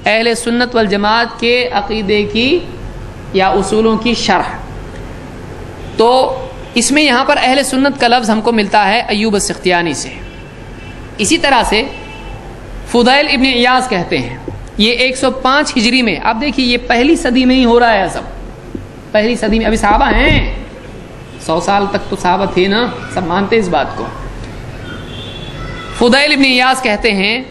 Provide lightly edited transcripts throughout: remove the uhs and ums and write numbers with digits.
اہل سنت والجماعت کے عقیدے کی یا اصولوں کی شرح. تو اس میں یہاں پر اہل سنت کا لفظ ہم کو ملتا ہے ایوب السختیانی سے. اسی طرح سے فضیل ابن عیاض کہتے ہیں، یہ 105 ہجری میں، آپ دیکھیے یہ پہلی صدی میں ہی ہو رہا ہے سب، پہلی صدی میں. ابھی صحابہ ہیں، 100 سال تک تو صحابہ تھے نا، سب مانتے اس بات کو. فضیل ابن عیاض کہتے ہیں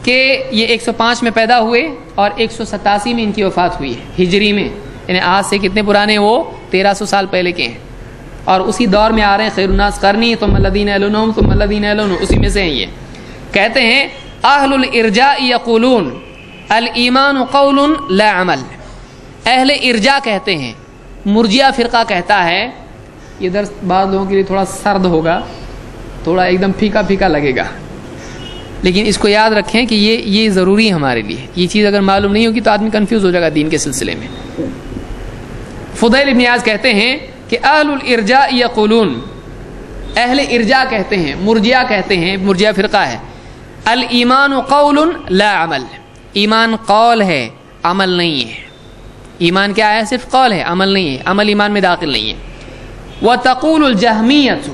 کہ یہ 105 میں پیدا ہوئے اور 187 میں ان کی وفات ہوئی ہے ہجری میں. یعنی آج سے کتنے پرانے؟ وہ 1300 سال پہلے کے ہیں، اور اسی دور میں آ رہے ہیں. خیر الناس قرنی ثم الذین یلونہم ثم الذین یلونہم، اسی میں سے ہیں یہ. کہتے ہیں اہل الارجاء یقولون الایمان قول لا عمل. اہل ارجاء کہتے ہیں، مرجیہ فرقہ کہتا ہے، یہ درس بعض لوگوں کے لیے تھوڑا سرد ہوگا، تھوڑا ایک دم پھیکا پھیکا لگے گا، لیکن اس کو یاد رکھیں کہ یہ ضروری ہے ہمارے لیے. یہ چیز اگر معلوم نہیں ہوگی تو آدمی کنفیوز ہو جائے گا دین کے سلسلے میں. فضیل ابن عیاض کہتے ہیں کہ اہل الارجاء یقولون، اہل ارجاء کہتے ہیں، مرجیہ کہتے ہیں، مرجیہ فرقہ ہے، الایمان قول لا عمل. ایمان قول ہے، عمل نہیں ہے. ایمان کیا ہے؟ صرف قول ہے، عمل نہیں ہے. عمل ایمان میں داخل نہیں ہے. وتقول الجہمیۃ،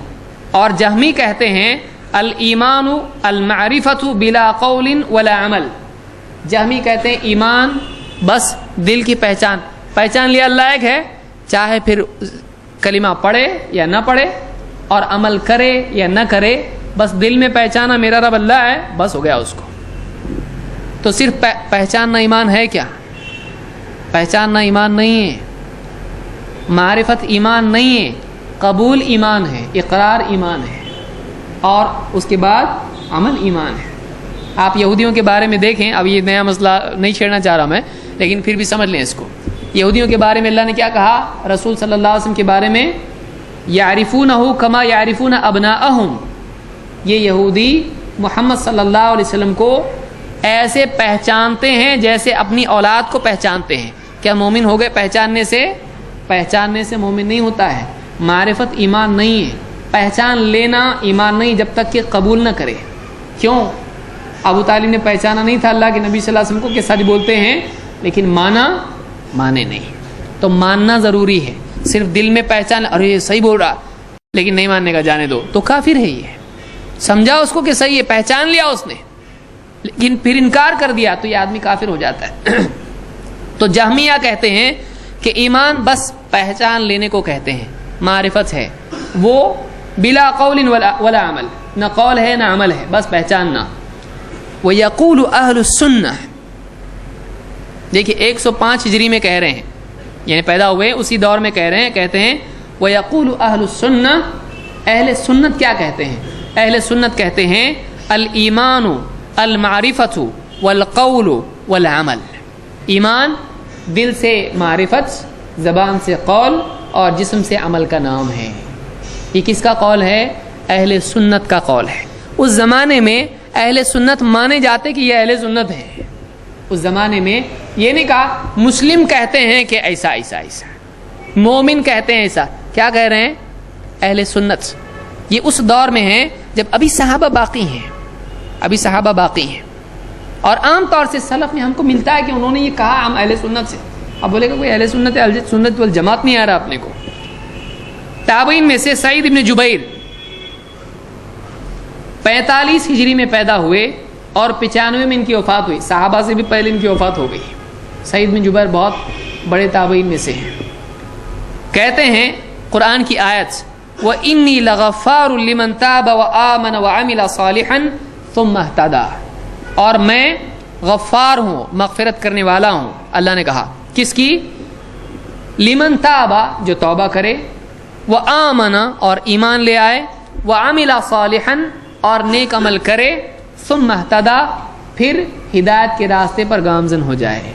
اور جہمی کہتے ہیں الایمان المعرفۃ بلا قول ولا عمل. جہمی کہتے ہیں ایمان بس دل کی پہچان لیا اللہ ایک ہے، چاہے پھر کلمہ پڑھے یا نہ پڑھے اور عمل کرے یا نہ کرے، بس دل میں پہچانا میرا رب اللہ ہے، بس ہو گیا اس کو. تو صرف پہچاننا ایمان ہے کیا؟ پہچاننا ایمان نہیں ہے، معرفت ایمان نہیں ہے، قبول ایمان ہے، اقرار ایمان ہے، اور اس کے بعد عمل ایمان ہے. آپ یہودیوں کے بارے میں دیکھیں، اب یہ نیا مسئلہ نہیں چھیڑنا چاہ رہا میں، لیکن پھر بھی سمجھ لیں اس کو. یہودیوں کے بارے میں اللہ نے کیا کہا رسول صلی اللہ علیہ وسلم کے بارے میں؟ یعرفونہ کما یعرفون ابناءہم. یہ یہودی محمد صلی اللہ علیہ وسلم کو ایسے پہچانتے ہیں جیسے اپنی اولاد کو پہچانتے ہیں. کیا مومن ہو گئے پہچاننے سے مومن نہیں ہوتا ہے. معرفت ایمان نہیں ہے، پہچان لینا ایمان نہیں جب تک کہ قبول نہ کرے. کیوں؟ ابو طالب نے پہچانا نہیں تھا اللہ کے نبی صلی اللہ علیہ وسلم کو کہ سچ بولتے ہیں، لیکن مانے نہیں. تو ماننا ضروری ہے. صرف دل میں پہچان، ارے یہ صحیح بول رہا، لیکن نہیں ماننے کا، جانے دو، تو کافر ہے. یہ سمجھا اس کو کہ صحیح ہے، پہچان لیا اس نے، لیکن پھر انکار کر دیا، تو یہ آدمی کافر ہو جاتا ہے. تو جہمیہ کہتے ہیں کہ ایمان بس پہچان لینے کو کہتے ہیں، معرفت ہے، وہ بلا قول ولا عمل، نہ قول ہے نہ عمل ہے، بس پہچاننا. وَيَقُولُ أَهْلُ السُّنَّةِ، دیکھیے 105 ہجری میں کہہ رہے ہیں، یعنی پیدا ہوئے اسی دور میں کہہ رہے ہیں. کہتے ہیں وَيَقُولُ أَهْلُ السُّنَّةِ، اہل سنت کیا کہتے ہیں؟ اہل سنت کہتے ہیں الایمان المعرفۃ والقول والعمل. ایمان دل سے معرفت، زبان سے قول، اور جسم سے عمل کا نام ہے. یہ کس کا قول ہے؟ اہل سنت کا قول ہے. اس زمانے میں اہل سنت مانے جاتے کہ یہ اہل سنت ہیں. اس زمانے میں یہ نہیں کہا مسلم کہتے ہیں کہ ایسا ایسا ایسا، مومن کہتے ہیں ایسا. کیا کہہ رہے ہیں؟ اہل سنت. یہ اس دور میں ہے جب ابھی صحابہ باقی ہیں، اور عام طور سے سلف میں ہم کو ملتا ہے کہ انہوں نے یہ کہا ہم اہل سنت سے. اب بولے گا کوئی اہل سنت والجماعت نہیں آ رہا اپنے کو. تابعین میں سے سعید بن جبیر 45 ہجری میں پیدا ہوئے اور 95 میں ان کی وفات ہوئی. صحابہ سے بھی پہلے ان کی وفات ہو گئی. سعید بن جبیر بہت بڑے تابعین میں سے ہیں. کہتے ہیں قرآن کی آیت وَإِنِّي لَغَفَّارٌ لِمَنْ تَابَ وَآمَنَ وَعَمِلَ صَالِحًا ثُمَّ اهْتَدَىٰ، اور میں غفار ہوں، مغفرت کرنے والا ہوں. اللہ نے کہا کس کی؟ لمن تابا، جو توبہ کرے، وآمن، اور ایمان لے آئے، وعمل صالحا، اور نیک عمل کرے، ثم اهتدى، پھر ہدایت کے راستے پر گامزن ہو جائے،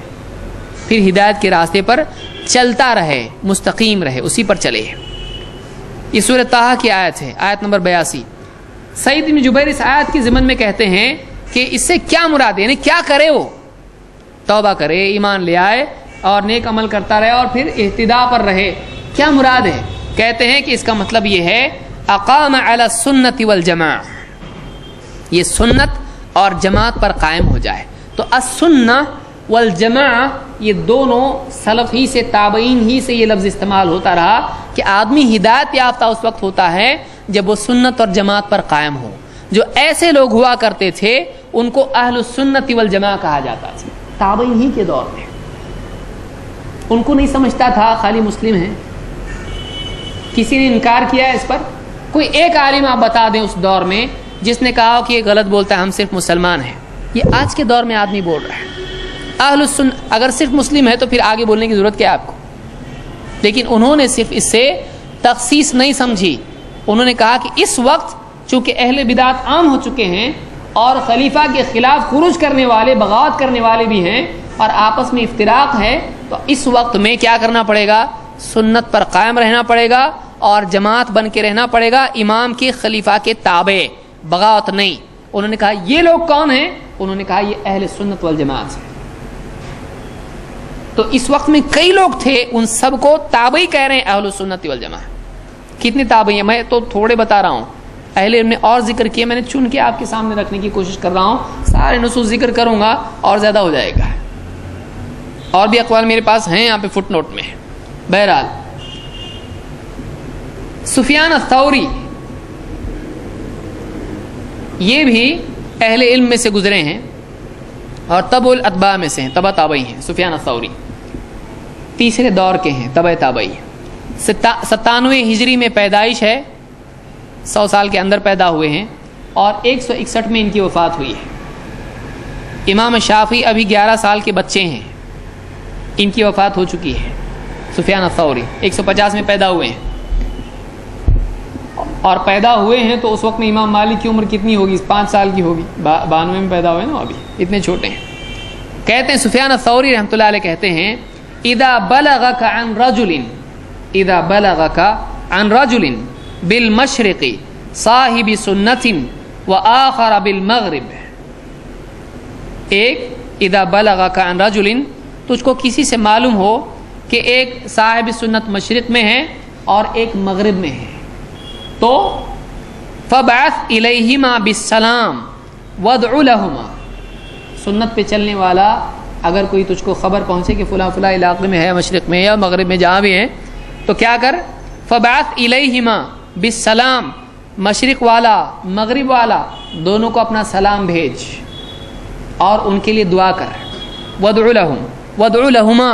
پھر ہدایت کے راستے پر چلتا رہے، مستقیم رہے، اسی پر چلے. یہ سورۃ طٰہٰ کی آیت ہے، آیت نمبر 82. سعید بن جبیر اس آیت کے ضمن میں کہتے ہیں کہ اس سے کیا مراد ہے، یعنی کیا کرے وہ؟ توبہ کرے، ایمان لے آئے اور نیک عمل کرتا رہے اور پھر اہتداء پر رہے. کیا مراد ہے؟ کہتے ہیں کہ اس کا مطلب یہ ہے اقام علی السنۃ والجماع، یہ سنت اور جماعت پر قائم ہو جائے. تو السنہ والجماع یہ دونوں سلف ہی سے تابعین ہی سے یہ لفظ استعمال ہوتا رہا کہ آدمی ہدایت یافتہ اس وقت ہوتا ہے جب وہ سنت اور جماعت پر قائم ہو. جو ایسے لوگ ہوا کرتے تھے ان کو اہل السنت والجماع کہا جاتا تھا تابعین ہی کے دور میں. ان کو نہیں سمجھتا تھا خالی مسلم ہیں. کسی نے انکار کیا ہے اس پر؟ کوئی ایک عالم آپ بتا دیں اس دور میں جس نے کہا کہ یہ غلط بولتا ہے، ہم صرف مسلمان ہیں. یہ آج کے دور میں آدمی بول رہا ہے. اہل السنت اگر صرف مسلم ہے تو پھر آگے بولنے کی ضرورت کیا ہے آپ کو؟ لیکن انہوں نے صرف اس سے تخصیص نہیں سمجھی. انہوں نے کہا کہ اس وقت چونکہ اہل بدعت عام ہو چکے ہیں اور خلیفہ کے خلاف خروج کرنے والے، بغاوت کرنے والے بھی ہیں اور آپس میں افتراق ہے، تو اس وقت میں کیا کرنا پڑے گا؟ سنت پر قائم رہنا پڑے گا اور جماعت بن کے رہنا پڑے گا، امام کے خلیفہ کے تابع، بغاوت نہیں. انہوں نے کہا یہ لوگ کون ہیں؟ انہوں نے کہا یہ اہل سنت والجماعت ہیں. تو اس وقت میں کئی لوگ تھے، ان سب کو تابعی کہہ رہے ہیں اہل السنت والجماعت. کتنے تابعی ہیں؟ میں تو تھوڑے بتا رہا ہوں. اہل علم نے اور ذکر کیے، میں نے چن کے آپ کے سامنے رکھنے کی کوشش کر رہا ہوں. سارے نصوص ذکر کروں گا اور زیادہ ہو جائے گا. اور بھی اقوال میرے پاس ہیں یہاں پہ فٹ نوٹ میں. بہرحال سفیان الثوری یہ بھی اہل علم میں سے گزرے ہیں اور تبع الاتباع میں سے ہیں، تبع تابعی ہیں. سفیان الثوری تیسرے دور کے ہیں، تبع تابعی. 97 ہجری میں پیدائش ہے، 100 سال کے اندر پیدا ہوئے ہیں اور 161 میں ان کی وفات ہوئی ہے. امام شافعی ابھی 11 سال کے بچے ہیں، ان کی وفات ہو چکی ہے. سفیان الثوری 150 میں پیدا ہوئے ہیں اور پیدا ہوئے ہیں تو اس وقت میں امام مالک کی عمر کتنی ہوگی؟ 5 سال کی ہوگی. 92 میں پیدا ہوئے نا، ابھی اتنے چھوٹے ہیں. کہتے ہیں سفیان الثوری رحمۃ اللہ علیہ کہتے ہیں اذا بلغك عن رجل بالمشرق صاحب سنت وآخر بالمغرب. ایک اذا بلغك عن رجل، تجھ کو کسی سے معلوم ہو کہ ایک صاحب سنت مشرق میں ہے اور ایک مغرب میں ہے، تو فبعث الیہما بالسلام وادع لہما. سنت پہ چلنے والا اگر کوئی تجھ کو خبر پہنچے کہ فلاں فلاں علاقے میں ہے، مشرق میں یا مغرب میں، جہاں بھی ہے، تو کیا کر؟ فبعث الیہما بالسلام، مشرق والا مغرب والا دونوں کو اپنا سلام بھیج اور ان کے لیے دعا کر. وادع لہما،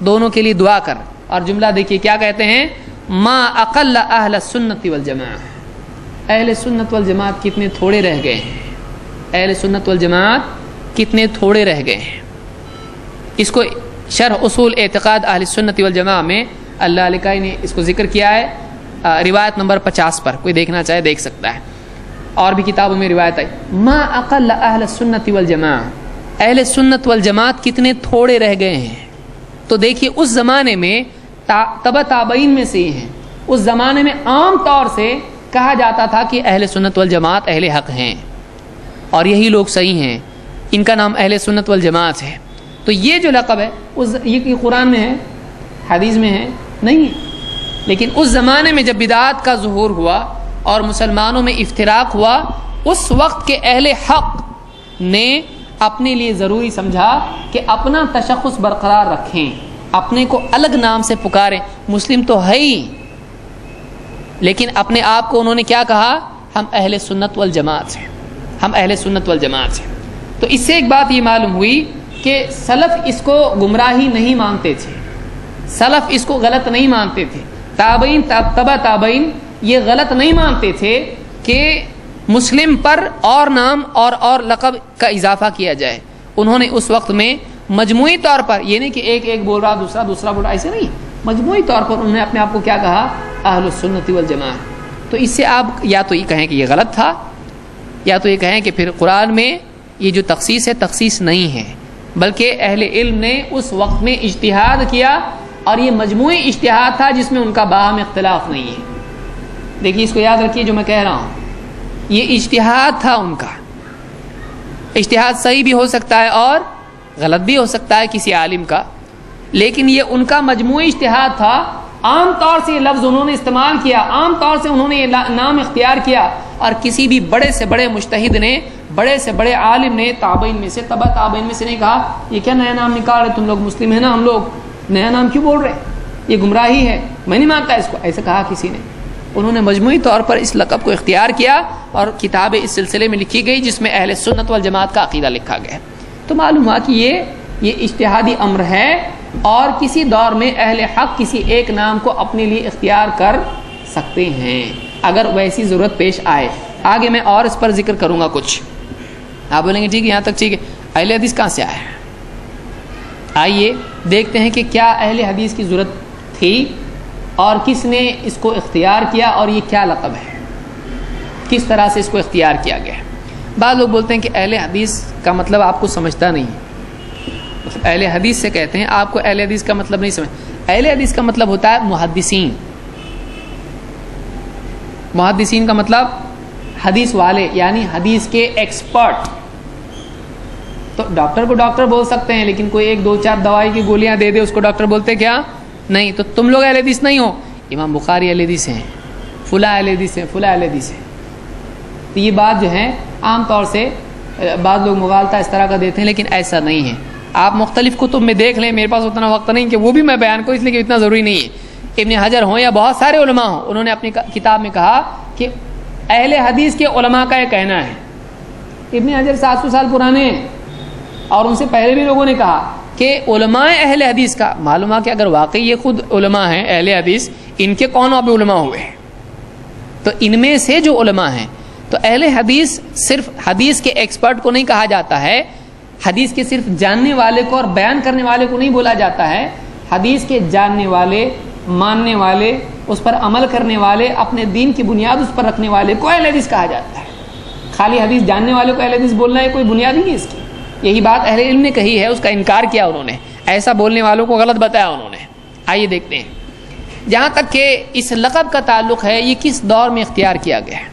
دونوں کے لیے دعا کر. اور جملہ دیکھیے کیا کہتے ہیں؟ ما اقل اہل السنت والجماعت. اہل سنت والجماعت کتنے تھوڑے رہ گئے ہیں. اہل سنت والجماعت کتنے تھوڑے رہ گئے ہیں. اس کو شرح اصول اعتقاد اہل سنت والجماعت میں اللہ علیہ نے اس کو ذکر کیا ہے، روایت نمبر 50 پر. کوئی دیکھنا چاہے دیکھ سکتا ہے. اور بھی کتابوں میں روایت آئی ما اقل اہل السنت والجماعت. اہل سنت والجماعت کتنے تھوڑے رہ گئے ہیں. تو دیکھیے اس زمانے میں تبع تابعین میں سے ہی ہیں. اس زمانے میں عام طور سے کہا جاتا تھا کہ اہل سنت والجماعت اہل حق ہیں اور یہی لوگ صحیح ہیں، ان کا نام اہل سنت والجماعت ہے. تو یہ جو لقب ہے یہ قرآن میں ہے، حدیث میں ہے نہیں. لیکن اس زمانے میں جب بدعات کا ظہور ہوا اور مسلمانوں میں افتراق ہوا، اس وقت کے اہل حق نے اپنے لیے ضروری سمجھا کہ اپنا تشخص برقرار رکھیں، اپنے کو الگ نام سے پکاریں. مسلم تو ہے ہی، لیکن اپنے آپ کو انہوں نے کیا کہا؟ ہم اہل سنت والجماعت ہیں، ہم اہل سنت والجماعت ہیں. تو اس سے ایک بات یہ معلوم ہوئی کہ سلف اس کو گمراہی نہیں مانتے تھے، سلف اس کو غلط نہیں مانتے تھے. تابعین تبع تابعین یہ غلط نہیں مانتے تھے کہ مسلم پر اور نام اور لقب کا اضافہ کیا جائے. انہوں نے اس وقت میں مجموعی طور پر، یہ نہیں کہ ایک بول رہا دوسرا بول رہا، ایسے نہیں، مجموعی طور پر انہوں نے اپنے آپ کو کیا کہا؟ اہل السنت والجماعت. تو اس سے آپ یا تو یہ کہیں کہ یہ غلط تھا، یا تو یہ کہیں کہ پھر قرآن میں یہ جو تخصیص ہے تخصیص نہیں ہے، بلکہ اہل علم نے اس وقت میں اجتہاد کیا اور یہ مجموعی اجتہاد تھا جس میں ان کا باہم اختلاف نہیں ہے. دیکھیے اس کو یاد رکھیے جو میں کہہ رہا ہوں، یہ اجتہاد تھا ان کا. اجتہاد صحیح بھی ہو سکتا ہے اور غلط بھی ہو سکتا ہے کسی عالم کا، لیکن یہ ان کا مجموعی اجتہاد تھا. عام طور سے یہ لفظ انہوں نے استعمال کیا، عام طور سے انہوں نے یہ نام اختیار کیا اور کسی بھی بڑے سے بڑے مجتہد نے، بڑے سے بڑے عالم نے تابعین میں سے، تبع تابعین میں سے نہیں کہا یہ کیا نیا نام نکال رہے تم لوگ، مسلم ہیں نا ہم لوگ، نیا نام کیوں بول رہے، یہ گمراہی ہے، میں نہیں مانتا اس کو، ایسا کہا کسی نے؟ انہوں نے مجموعی طور پر اس لقب کو اختیار کیا اور کتابیں اس سلسلے میں لکھی گئی جس میں اہل سنت والجماعت کا عقیدہ لکھا گیا. تو معلوم ہوا کہ یہ اجتہادی امر ہے اور کسی دور میں اہل حق کسی ایک نام کو اپنے لیے اختیار کر سکتے ہیں اگر ویسی ضرورت پیش آئے. آگے میں اور اس پر ذکر کروں گا کچھ. آپ بولیں گے ٹھیک ہے یہاں تک ٹھیک ہے، اہل حدیث کہاں سے آیا ہے؟ آئیے دیکھتے ہیں کہ کیا اہل حدیث کی ضرورت تھی اور کس نے اس کو اختیار کیا اور یہ کیا لقب ہے، کس طرح سے اس کو اختیار کیا گیا ہے. بعض لوگ بولتے ہیں کہ اہل حدیث کا مطلب آپ کو سمجھتا نہیں، اہل حدیث سے کہتے ہیں آپ کو اہل حدیث کا مطلب نہیں سمجھ. اہل حدیث کا مطلب ہوتا ہے محدثین. محدثین کا مطلب حدیث والے، یعنی حدیث کے ایکسپرٹ. تو ڈاکٹر کو ڈاکٹر بول سکتے ہیں لیکن کوئی ایک دو چار دوائی کی گولیاں دے دے اس کو ڈاکٹر بولتے کیا نہیں. تو تم لوگ اہل حدیث نہیں ہو. امام بخاری اہل حدیث ہیں، فلاں اہل حدیث ہیں، فلاں اہل حدیث ہیں. تو یہ بات جو ہے عام طور سے بعض لوگ مغالطہ اس طرح کا دیتے ہیں لیکن ایسا نہیں ہے. آپ مختلف کتب میں دیکھ لیں، میرے پاس اتنا وقت نہیں کہ وہ بھی میں بیان کروں اس لیے کہ اتنا ضروری نہیں ہے. ابن حجر ہوں یا بہت سارے علماء ہوں، انہوں نے اپنی کتاب میں کہا کہ اہل حدیث کے علماء کا یہ کہنا ہے. ابن حجر 700 سال پرانے ہیں اور ان سے پہلے بھی لوگوں نے کہا کہ علماء اہل حدیث کا. معلوم ہے کہ اگر واقعی یہ خود علماء ہیں اہل حدیث، ان کے کون اب علماء ہوئے ہیں؟ تو ان میں سے جو علماء ہیں، تو اہل حدیث صرف حدیث کے ایکسپرٹ کو نہیں کہا جاتا ہے، حدیث کے صرف جاننے والے کو اور بیان کرنے والے کو نہیں بولا جاتا ہے. حدیث کے جاننے والے، ماننے والے، اس پر عمل کرنے والے، اپنے دین کی بنیاد اس پر رکھنے والے کو اہل حدیث کہا جاتا ہے. خالی حدیث جاننے والے کو اہل حدیث بولنا ہے کوئی بنیاد نہیں ہے اس کی. یہی بات اہل علم نے کہی ہے، اس کا انکار کیا انہوں نے، ایسا بولنے والوں کو غلط بتایا انہوں نے. آئیے دیکھتے ہیں جہاں تک کہ اس لقب کا تعلق ہے یہ کس دور میں اختیار کیا گیا ہے.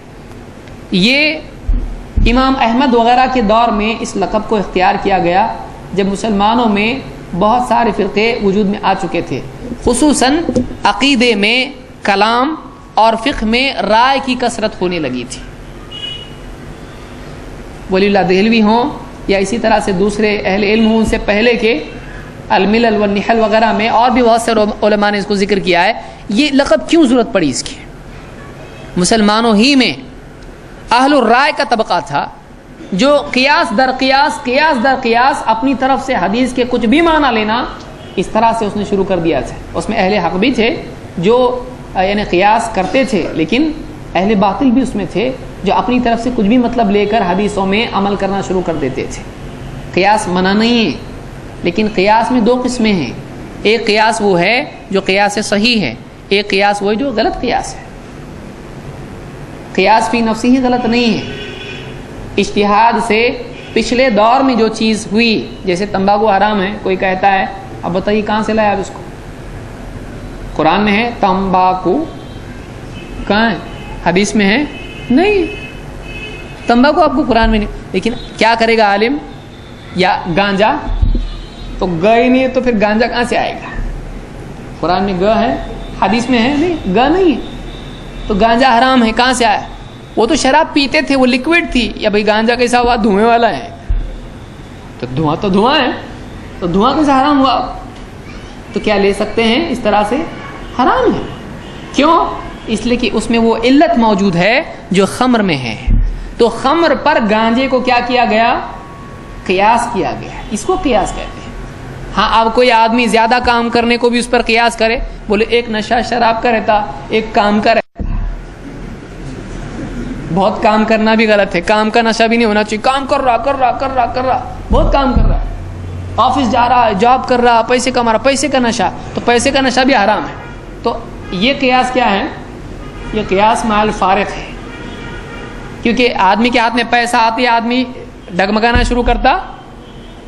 یہ امام احمد وغیرہ کے دور میں اس لقب کو اختیار کیا گیا جب مسلمانوں میں بہت سارے فرقے وجود میں آ چکے تھے، خصوصاً عقیدے میں، کلام اور فقہ میں رائے کی کثرت ہونے لگی تھی. ولی اللہ دہلوی ہوں یا اسی طرح سے دوسرے اہل علم ہوں ان سے پہلے کے الملل والنحل وغیرہ میں اور بھی بہت سے علماء نے اس کو ذکر کیا ہے. یہ لقب کیوں ضرورت پڑی اس کی؟ مسلمانوں ہی میں اہل الرائے کا طبقہ تھا جو قیاس در قیاس اپنی طرف سے حدیث کے کچھ بھی معنی لینا اس طرح سے اس نے شروع کر دیا تھا. اس میں اہل حق بھی تھے جو یعنی قیاس کرتے تھے، لیکن اہل باطل بھی اس میں تھے جو اپنی طرف سے کچھ بھی مطلب لے کر حدیثوں میں عمل کرنا شروع کر دیتے تھے. قیاس منع نہیں ہے، لیکن قیاس میں دو قسمیں ہیں. ایک قیاس وہ ہے جو قیاس صحیح ہے، ایک قیاس وہ ہے جو غلط قیاس ہے. قیاس فی نفسی ہی غلط نہیں ہے. اجتہاد سے پچھلے دور میں جو چیز ہوئی، جیسے تمباکو حرام ہے، کوئی کہتا ہے اب بتائیے کہاں سے لایا آپ اس کو؟ قرآن میں ہے تمباکو، کہاں ہے؟ حدیث میں ہے نہیں. تمباکو آپ کو قرآن میں نہیں. لیکن کیا کرے گا عالم؟ یا گانجا تو گ ہی نہیں ہے تو پھر گانجا کہاں سے آئے گا؟ قرآن میں گ ہے، حدیث میں ہے نہیں، گ نہیں ہے تو گانجا حرام ہے. کہاں سے آیا؟ وہ تو شراب پیتے تھے، وہ لیکوڈ تھی. یا بھائی گانجا کیسا ہوا؟ دھوئیں والا ہے. تو دھواں ہے، تو دھواں کیسا حرام ہوا؟ تو کیا لے سکتے ہیں اس طرح سے؟ حرام ہے. کیوں؟ اس لیے کہ اس میں وہ علت موجود ہے جو خمر میں ہے. تو خمر پر گانجے کو کیا کیا گیا؟ قیاس کیا گیا. اس کو قیاس کہتے ہیں. ہاں اب کوئی آدمی زیادہ کام کرنے کو بھی اس پر قیاس کرے، بولے ایک نشہ شراب کا رہتا، ایک کام کا رہتا. بہت کام کرنا بھی غلط ہے، کام کا نشہ بھی نہیں ہونا چاہیے. کام کر رہا بہت کام کر رہا ہے، آفس جا رہا ہے، جاب کر رہا، پیسے کما رہا، پیسے کا نشہ. تو پیسے کا نشہ بھی حرام ہے. تو یہ قیاس کیا ہے؟ یہ قیاس مع الفارق ہے. کیونکہ آدمی کے ہاتھ میں پیسہ آتی ہے، آدمی ڈگمگانا شروع کرتا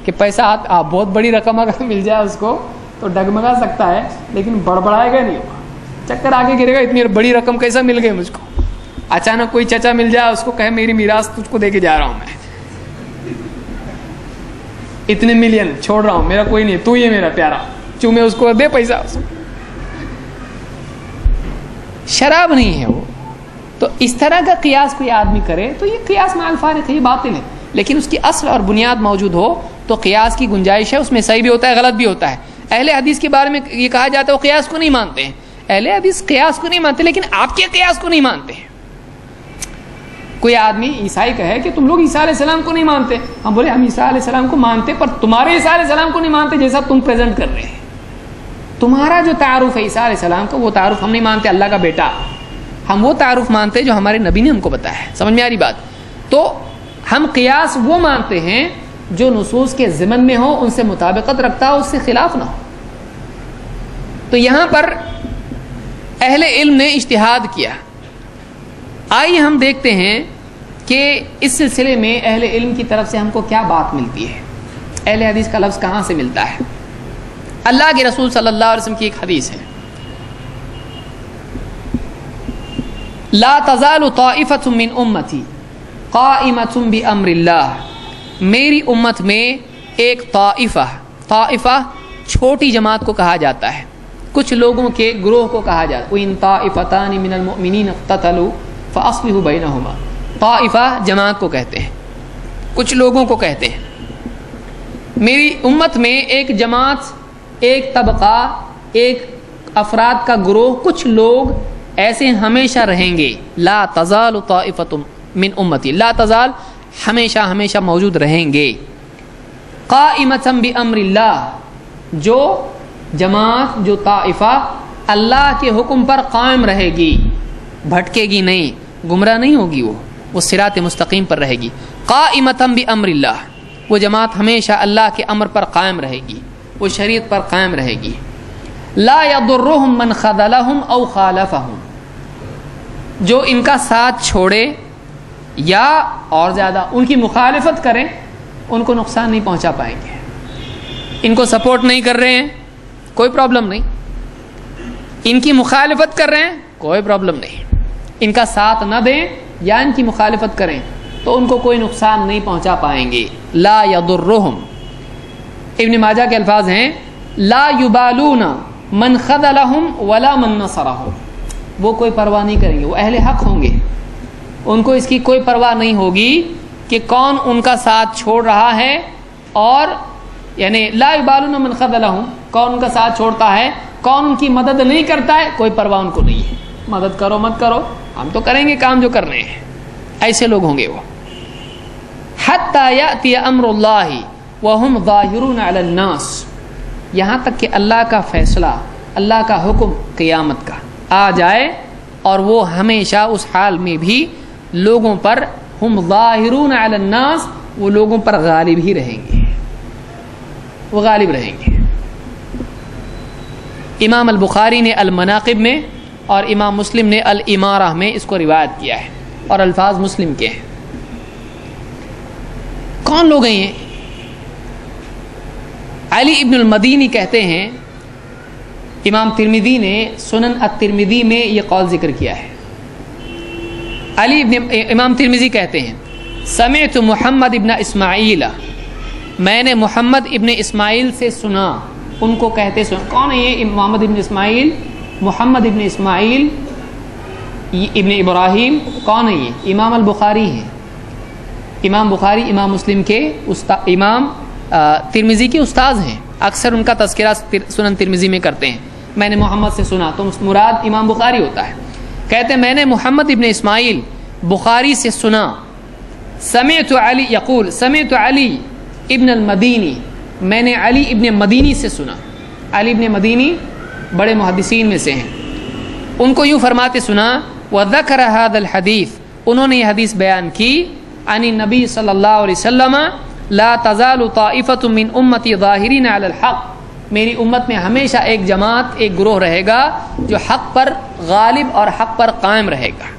کہ پیسہ بہت بڑی رقم اگر مل جائے اس کو تو ڈگمگا سکتا ہے، لیکن بڑبڑائے گا نہیں. چکر آگے گرے گا اتنی بڑی رقم کیسا مل گئی مجھ کو. اچانک کوئی چچا مل جائے، اس کو کہے میری میراث تجھ کو دے کے جا رہا ہوں، میں اتنے ملین چھوڑ رہا ہوں، میرا کوئی نہیں، تو ہی ہے میرا پیارا، چومے اس کو، دے پیسہ. شراب نہیں ہے وہ، تو اس طرح کا قیاس کوئی آدمی کرے تو یہ قیاس مع الفارق ہے، یہ باطل ہے، لیکن اس کی اصل اور بنیاد موجود ہو تو قیاس کی گنجائش ہے، اس میں صحیح بھی ہوتا ہے غلط بھی ہوتا ہے۔ اہل حدیث کے بارے میں یہ کہا جاتا ہے وہ قیاس کو نہیں مانتے ہیں، اہل حدیث قیاس کو نہیں مانتے لیکن آپ کے قیاس کو نہیں مانتے ہیں۔ کوئی آدمی عیسائی کہے کہ تم لوگ عیسیٰ علیہ السلام کو نہیں مانتے، ہم بولے ہم عیسیٰ علیہ السلام کو مانتے پر تمہارے عیسیٰ علیہ السلام کو نہیں مانتے جیسا تم پریزنٹ کر رہے ہیں، تمہارا جو تعارف ہے عیسیٰ علیہ السلام کا وہ تعارف ہم نہیں مانتے، اللہ کا بیٹا، ہم وہ تعارف مانتے جو ہمارے نبی نے ہم کو بتایا ہے۔ سمجھ میں آ رہی بات؟ تو ہم قیاس وہ مانتے ہیں جو نصوص کے ضمن میں ہو، ان سے مطابقت رکھتا ہو، اس سے خلاف نہ ہو۔ تو یہاں پر اہل علم نے اجتہاد کیا۔ آئیے ہم دیکھتے ہیں کہ اس سلسلے میں اہل علم کی طرف سے ہم کو کیا بات ملتی ہے، اہل حدیث کا لفظ کہاں سے ملتا ہے۔ اللہ کے رسول صلی اللہ علیہ وسلم کی ایک حدیث ہے، لا تزال طائفۃ من امتی قائمۃ بامر اللہ، میری امت میں ایک طائفہ چھوٹی جماعت کو کہا جاتا ہے، کچھ لوگوں کے گروہ کو کہا جاتا ہے، وَإِن طَائِفَتَانِ مِنَ الْمُؤْمِنِينَ اقْتَتَلُوا فَأَصْلِحُوا بَيْنَهُمَا، طائفہ جماعت کو کہتے ہیں، کچھ لوگوں کو کہتے ہیں۔ میری امت میں ایک جماعت، ایک طبقہ، ایک افراد کا گروہ، کچھ لوگ ایسے ہمیشہ رہیں گے، لا تزال طائفۃ من امتی، لا تزال ہمیشہ موجود رہیں گے، قائمۃ بامر اللہ، جو جماعت، جو طائفہ اللہ کے حکم پر قائم رہے گی، بھٹکے گی نہیں، گمراہ نہیں ہوگی، وہ صراط مستقیم پر رہے گی۔ قائمۃ بامر اللہ، وہ جماعت ہمیشہ اللہ کے امر پر قائم رہے گی، وہ شریعت پر قائم رہے گی۔ لا یضرهم من خذلهم او خالفهم، جو ان کا ساتھ چھوڑے یا اور زیادہ ان کی مخالفت کریں ان کو نقصان نہیں پہنچا پائیں گے۔ ان کو سپورٹ نہیں کر رہے ہیں کوئی پرابلم نہیں، ان کی مخالفت کر رہے ہیں کوئی پرابلم نہیں، ان کا ساتھ نہ دیں یا ان کی مخالفت کریں تو ان کو کوئی نقصان نہیں پہنچا پائیں گے۔ لا یضرهم، ابن ماجہ کے الفاظ ہیں لا یبالون من خذلهم ولا من نصرهم، وہ کوئی پرواہ نہیں کریں گے، وہ اہل حق ہوں گے، ان کو اس کی کوئی پرواہ نہیں ہوگی کہ کون ان کا ساتھ چھوڑ رہا ہے، اور یعنی لا یبالون من خذلهم، کون ان کا ساتھ چھوڑتا ہے، کون ان کی مدد نہیں کرتا ہے، کوئی پرواہ ان کو نہیں ہے، مدد کرو مت کرو ہم تو کریں گے کام جو کرنے ہیں، ایسے لوگ ہوں گے وہ۔ حتی یأتی امر اللہ وہم ظاہرون علی الناس، یہاں تک کہ اللہ کا فیصلہ، اللہ کا حکم قیامت کا آ جائے اور وہ ہمیشہ اس حال میں بھی لوگوں پر، ہم ظاہرون علی الناس، وہ لوگوں پر غالب ہی رہیں گے، وہ غالب رہیں گے۔ امام البخاری نے المناقب میں اور امام مسلم نے الامارہ میں اس کو روایت کیا ہے، اور الفاظ مسلم کے ہیں۔ کون لوگ ہیں یہ؟ علی ابن المدینی کہتے ہیں، امام ترمذی نے سنن الترمذی میں یہ قول ذکر کیا ہے۔ امام ترمذی کہتے ہیں سمعت محمد ابن اسماعیل، میں نے محمد ابن اسماعیل سے سنا، ان کو کہتے سنا۔ کون ہے یہ محمد ابن اسماعیل؟ محمد ابن اسماعیل ابن ابراہیم، کون ہے یہ؟ امام البخاری ہیں، امام بخاری امام مسلم کے امام ترمذی کے استاذ ہیں، اکثر ان کا تذکرہ سنن ترمذی میں کرتے ہیں۔ میں نے محمد سے سنا تو مراد امام بخاری ہوتا ہے۔ کہتے ہیں میں نے محمد ابن اسماعیل بخاری سے سنا، سمعت علی یقول، سمعت علی ابن المدینی، میں نے علی ابن مدینی سے سنا۔ علی ابن مدینی بڑے محدثین میں سے ہیں، ان کو یوں فرماتے سنا، وذکر هذا الحدیث، انہوں نے یہ حدیث بیان کی، عن النبی صلی اللہ علیہ وسلم، لا تزال طائفۃ من امتی ظاہرین علی الحق، میری امت میں ہمیشہ ایک جماعت، ایک گروہ رہے گا جو حق پر غالب اور حق پر قائم رہے گا۔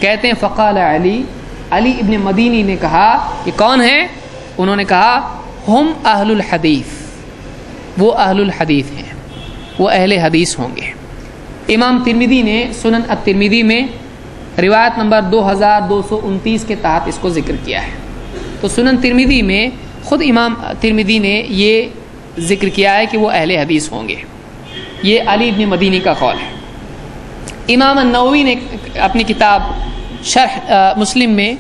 کہتے ہیں فقال علی، علی ابن مدینی نے کہا یہ کون ہے؟ انہوں نے کہا ہم اہل الحدیث، وہ اہل الحدیث ہیں، وہ اہل حدیث ہوں گے۔ امام ترمذی نے سنن الترمذی میں روایت نمبر 2229 کے تحت اس کو ذکر کیا ہے۔ تو سنن ترمذی میں خود امام ترمذی نے یہ ذکر کیا ہے کہ وہ اہل حدیث ہوں گے، یہ علی ابن مدینی کا قول ہے۔ امام النووی نے اپنی کتاب شرح مسلم میں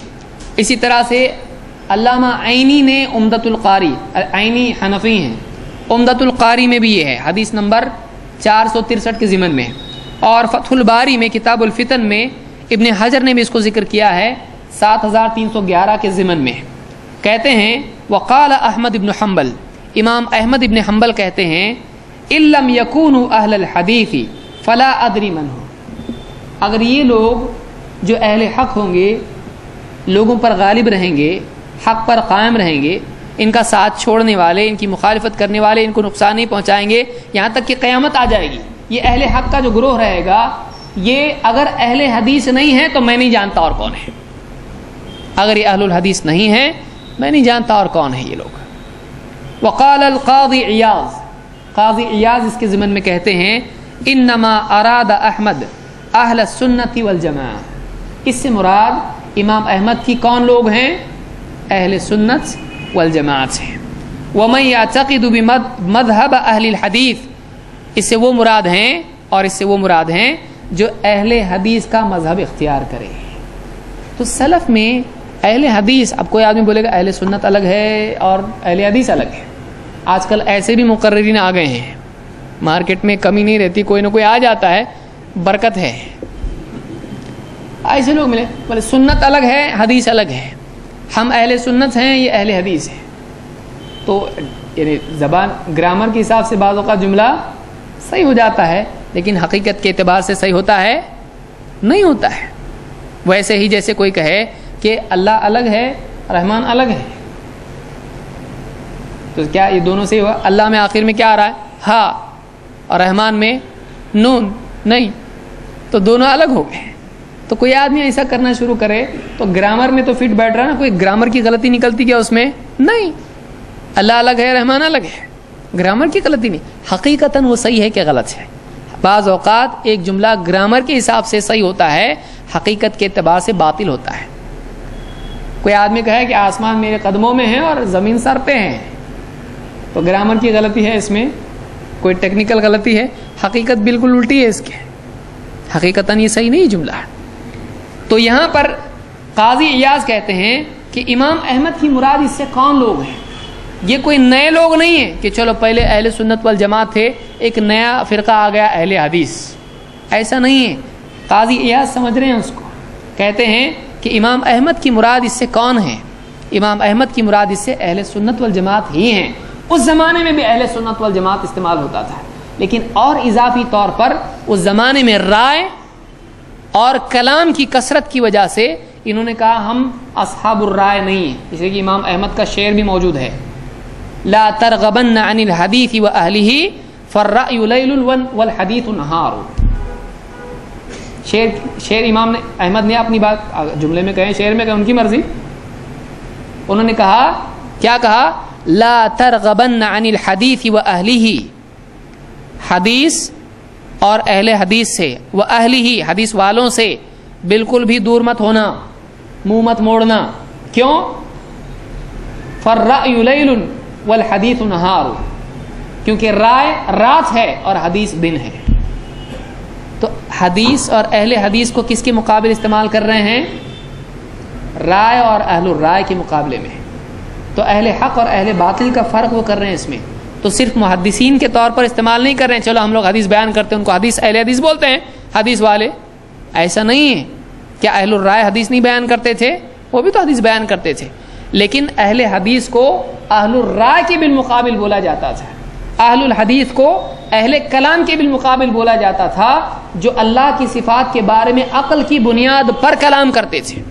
اسی طرح سے علامہ عینی نے عمدۃ القاری، عینی حنفی ہیں، عمدۃ القاری میں بھی یہ ہے، حدیث نمبر 463 کے ضمن میں، اور فتح الباری میں کتاب الفتن میں ابن حجر نے بھی اس کو ذکر کیا ہے 7311 کے ضمن میں۔ کہتے ہیں وقال احمد ابن حنبل، امام احمد ابن حنبل کہتے ہیں ان لم یکونوا اہل الحدیث فلا ادری من ہو، اگر یہ لوگ جو اہل حق ہوں گے، لوگوں پر غالب رہیں گے، حق پر قائم رہیں گے، ان کا ساتھ چھوڑنے والے، ان کی مخالفت کرنے والے ان کو نقصان نہیں پہنچائیں گے یہاں تک کہ قیامت آ جائے گی، یہ اہل حق کا جو گروہ رہے گا، یہ اگر اہل حدیث نہیں ہے تو میں نہیں جانتا اور کون ہے، اگر یہ اہل الحدیث نہیں ہے میں نہیں جانتا اور کون ہے یہ لوگ۔ وقال القاضی عیاض، قاضی عیاض اس کے ضمن میں کہتے ہیں انما اراد احمد اہل السنت والجماعہ، اس سے مراد امام احمد کی کون لوگ ہیں؟ اہل سنت والجماعت ہیں۔ ومن یعتقد بمذہب اہل الحدیث، اس سے وہ مراد ہیں، اور اس سے وہ مراد ہیں جو اہل حدیث کا مذہب اختیار کرے۔ تو سلف میں اہل حدیث، اب کوئی آدمی بولے گا اہل سنت الگ ہے اور اہل حدیث الگ ہے، آج کل ایسے بھی مقررین آ گئے ہیں، مارکیٹ میں کمی نہیں رہتی، کوئی نہ کوئی آ جاتا ہے، برکت ہے، ایسے لوگ ملے بولے سنت الگ ہے حدیث الگ ہے، ہم اہل سنت ہیں یہ اہل حدیث ہیں، تو یعنی زبان گرامر کے حساب سے بعض اوقات جملہ صحیح ہو جاتا ہے، لیکن حقیقت کے اعتبار سے صحیح ہوتا ہے نہیں ہوتا ہے۔ ویسے ہی جیسے کوئی کہے کہ اللہ الگ ہے رحمان الگ ہے، تو کیا یہ دونوں سے ہوا؟ اللہ میں آخر میں کیا آ رہا ہے؟ ہاں، اور رحمان میں نون نہیں، تو دونوں الگ ہو گئے۔ تو کوئی آدمی ایسا کرنا شروع کرے تو گرامر میں تو فٹ بیٹھ رہا نا، کوئی گرامر کی غلطی نکلتی کیا اس میں؟ نہیں، اللہ الگ ہے رحمان الگ ہے، گرامر کی غلطی نہیں، حقیقتاً وہ صحیح ہے کہ غلط ہے۔ بعض اوقات ایک جملہ گرامر کے حساب سے صحیح ہوتا ہے، حقیقت کے اعتبار سے باطل ہوتا ہے۔ کوئی آدمی کہے کہ آسمان میرے قدموں میں ہے اور زمین سر پہ ہے، تو گرامر کی غلطی ہے اس میں، کوئی ٹیکنیکل غلطی ہے، حقیقت بالکل الٹی ہے اس کے، حقیقتاً یہ صحیح نہیں جملہ ہے۔ تو یہاں پر قاضی عیاض کہتے ہیں کہ امام احمد کی مراد اس سے کون لوگ ہیں؟ یہ کوئی نئے لوگ نہیں ہیں کہ چلو پہلے اہل سنت والجماعت تھے، ایک نیا فرقہ آ گیا اہل حدیث، ایسا نہیں ہے۔ قاضی عیاض سمجھ رہے ہیں اس کو، کہتے ہیں کہ امام احمد کی مراد اس سے کون ہے؟ امام احمد کی مراد اس سے اہل سنت والجماعت ہی ہیں۔ اس زمانے میں بھی اہل سنت والجماعت استعمال ہوتا تھا، لیکن اور اضافی طور پر اس زمانے میں رائے اور کلام کی کثرت کی وجہ سے انہوں نے کہا ہم اصحاب الرائے نہیں ہیں، جیسے کہ امام احمد کا شعر بھی موجود ہے، لا ترغبن عن الحدیث واہلہ فالرأی لیل والحدیث نہار۔ شعر امام نے احمد نے اپنی بات جملے میں کہیں، شعر میں کہیں، ان کی مرضی، انہوں نے کہا کیا کہا؟ لا ترغبن عن الحدیث واہلہ، حدیث اور اہل حدیث سے، واہلہ حدیث والوں سے بالکل بھی دور مت ہونا، منہ مت موڑنا، کیوں؟ فالرأی لیل والحدیث نہار، کیونکہ رائے رات ہے اور حدیث دن ہے۔ تو حدیث اور اہل حدیث کو کس کے مقابل استعمال کر رہے ہیں؟ رائے اور اہل الرائے کے مقابلے میں۔ تو اہل حق اور اہل باطل کا فرق وہ کر رہے ہیں اس میں، تو صرف محدثین کے طور پر استعمال نہیں کر رہے ہیں، چلو ہم لوگ حدیث بیان کرتے ہیں ان کو حدیث اہل حدیث بولتے ہیں، حدیث والے، ایسا نہیں ہے۔ کیا اہل الرائے حدیث نہیں بیان کرتے تھے؟ وہ بھی تو حدیث بیان کرتے تھے، لیکن اہل حدیث کو اہل الرائے کے بالمقابل بولا جاتا تھا، اہل الحدیث کو اہل کلام کے بالمقابل بولا جاتا تھا، جو اللہ کی صفات کے بارے میں عقل کی بنیاد پر کلام کرتے تھے،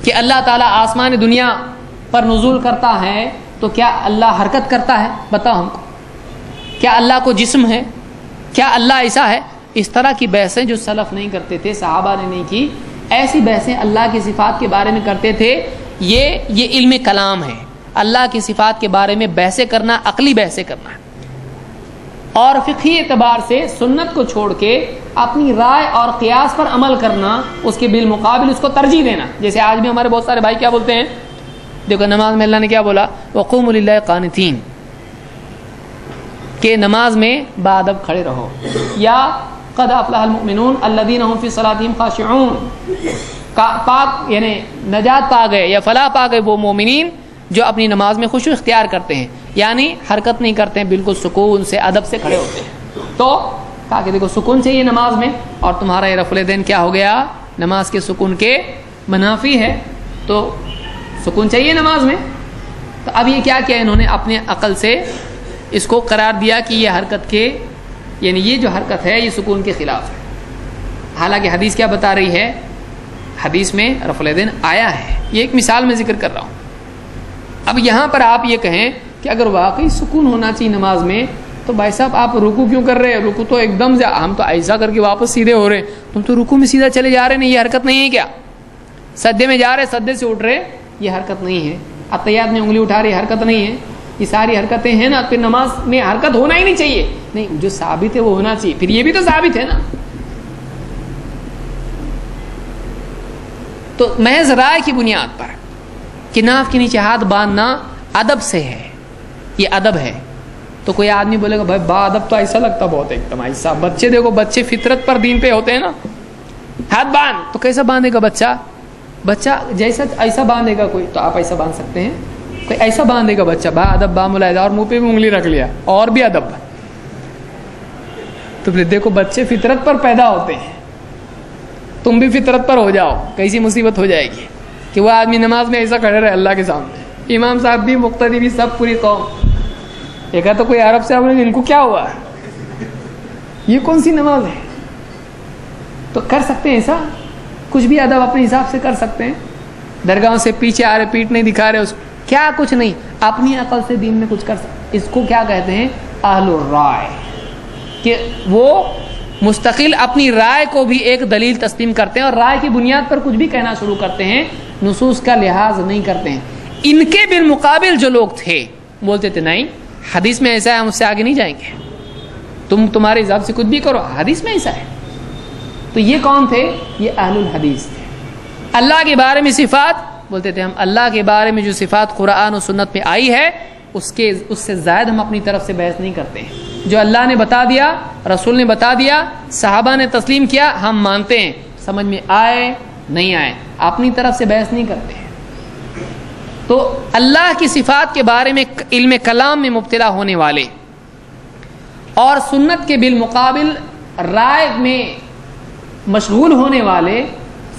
کہ اللہ تعالیٰ آسمان دنیا پر نزول کرتا ہے تو کیا اللہ حرکت کرتا ہے؟ بتاؤ ہم کو، کیا اللہ کو جسم ہے؟ کیا اللہ ایسا ہے؟ اس طرح کی بحثیں جو سلف نہیں کرتے تھے، صحابہ نے نہیں کی، ایسی بحثیں اللہ کی صفات کے بارے میں کرتے تھے۔ یہ علم کلام ہے، اللہ کی صفات کے بارے میں بحثیں کرنا، عقلی بحثیں کرنا ہے، اور فقہی اعتبار سے سنت کو چھوڑ کے اپنی رائے اور قیاس پر عمل کرنا، اس کے بالمقابل اس کو ترجیح دینا۔ جیسے آج بھی ہمارے بہت سارے بھائی کیا بولتے ہیں، دیکھو نماز میں اللہ نے کیا بولا، وقوموا للہ قانتین، کہ نماز میں باادب کھڑے رہو، یا قد افلح المؤمنون الذین هم فی صلاتهم خاشعون، پاک یعنی نجات پا گئے یا فلاح پا گئے وہ مومنین جو اپنی نماز میں خشوع اختیار کرتے ہیں، یعنی حرکت نہیں کرتے ہیں، بالکل سکون سے ادب سے کھڑے ہوتے ہیں۔ تو کہا کہ دیکھو سکون چاہیے نماز میں، اور تمہارا یہ رفع الیدین کیا ہو گیا؟ نماز کے سکون کے منافی ہے، تو سکون چاہیے نماز میں۔ تو اب یہ کیا کیا انہوں نے اپنے عقل سے اس کو قرار دیا کہ یہ حرکت کے یعنی یہ جو حرکت ہے یہ سکون کے خلاف ہے، حالانکہ حدیث کیا بتا رہی ہے؟ حدیث میں رفع الیدین آیا ہے، یہ ایک مثال میں ذکر کر رہا ہوں۔ اب یہاں پر آپ یہ کہیں کہ اگر واقعی سکون ہونا چاہیے نماز میں تو بھائی صاحب آپ رکوع کیوں کر رہے ہیں؟ رکوع تو ایک دم ہم تو ایسا کر کے واپس سیدھے ہو رہے ہیں، تم تو رکوع میں سیدھا چلے جا رہے ہیں، یہ حرکت نہیں ہے کیا؟ سجدے میں جا رہے سجدے سے اٹھ رہے، یہ حرکت نہیں ہے۔ اتحیات میں انگلی اٹھا رہی، حرکت نہیں ہے۔ یہ ساری حرکتیں ہیں نا، پھر نماز میں حرکت ہونا ہی نہیں چاہیے۔ نہیں، جو ثابت ہے وہ ہونا چاہیے، پھر یہ بھی تو ثابت ہے نا۔ تو محض رائے کی بنیاد پر کہ ناف کے نیچے ہاتھ باندھنا ادب سے ہے، یہ ادب ہے، تو کوئی آدمی بولے گا بھائی با ادب تو ایسا لگتا بہت ایک دم ایسا، بچے دیکھو بچے فطرت پر دین پہ ہوتے ہیں نا، ہاتھ باندھ، تو کیسا باندھے گا بچہ جیسا ایسا باندھے گا کوئی، تو آپ ایسا باندھ سکتے ہیں؟ کوئی ایسا باندھے گا بچہ با ادب با ملاحظہ، اور منہ پہ بھی انگلی رکھ لیا اور بھی ادب۔ تو پھر دیکھو بچے فطرت پر پیدا ہوتے ہیں، تم بھی فطرت پر ہو جاؤ، کیسی مصیبت ہو جائے گی کہ وہ آدمی نماز میں ایسا کھڑے رہے اللہ کے سامنے، امام صاحب بھی مقتدی بھی سب پوری قوم، ایک تو کوئی عرب سے ان کو کیا ہوا، یہ کون سی نماز ہے؟ تو کر سکتے ہیں ایسا، کچھ بھی ادب اپنے حساب سے کر سکتے ہیں، درگاہوں سے پیچھے آ رہے پیٹ نہیں دکھا رہے، اس کیا کچھ نہیں، اپنی عقل سے دین میں کچھ کر سکتے۔ اس کو کیا کہتے ہیں؟ اہل الرائے، کہ وہ مستقل اپنی رائے کو بھی ایک دلیل تسلیم کرتے ہیں اور رائے کی بنیاد پر کچھ بھی کہنا شروع کرتے ہیں، نصوص کا لحاظ نہیں کرتے ہیں۔ ان کے بالمقابل جو لوگ تھے بولتے تھے نہیں حدیث میں ایسا ہے، ہم اس سے آگے نہیں جائیں گے، تم تمہارے حساب سے کچھ بھی کرو، حدیث میں ایسا ہے۔ تو یہ کون تھے؟ یہ اہل الحدیث تھے۔ اللہ کے بارے میں صفات بولتے تھے ہم اللہ کے بارے میں جو صفات قرآن و سنت میں آئی ہے اس سے زائد ہم اپنی طرف سے بحث نہیں کرتے ہیں، جو اللہ نے بتا دیا، رسول نے بتا دیا، صحابہ نے تسلیم کیا، ہم مانتے ہیں، سمجھ میں آئے نہیں آئے، اپنی طرف سے بحث نہیں کرتے ہیں۔ تو اللہ کی صفات کے بارے میں علم کلام میں مبتلا ہونے والے اور سنت کے بالمقابل رائے میں مشغول ہونے والے،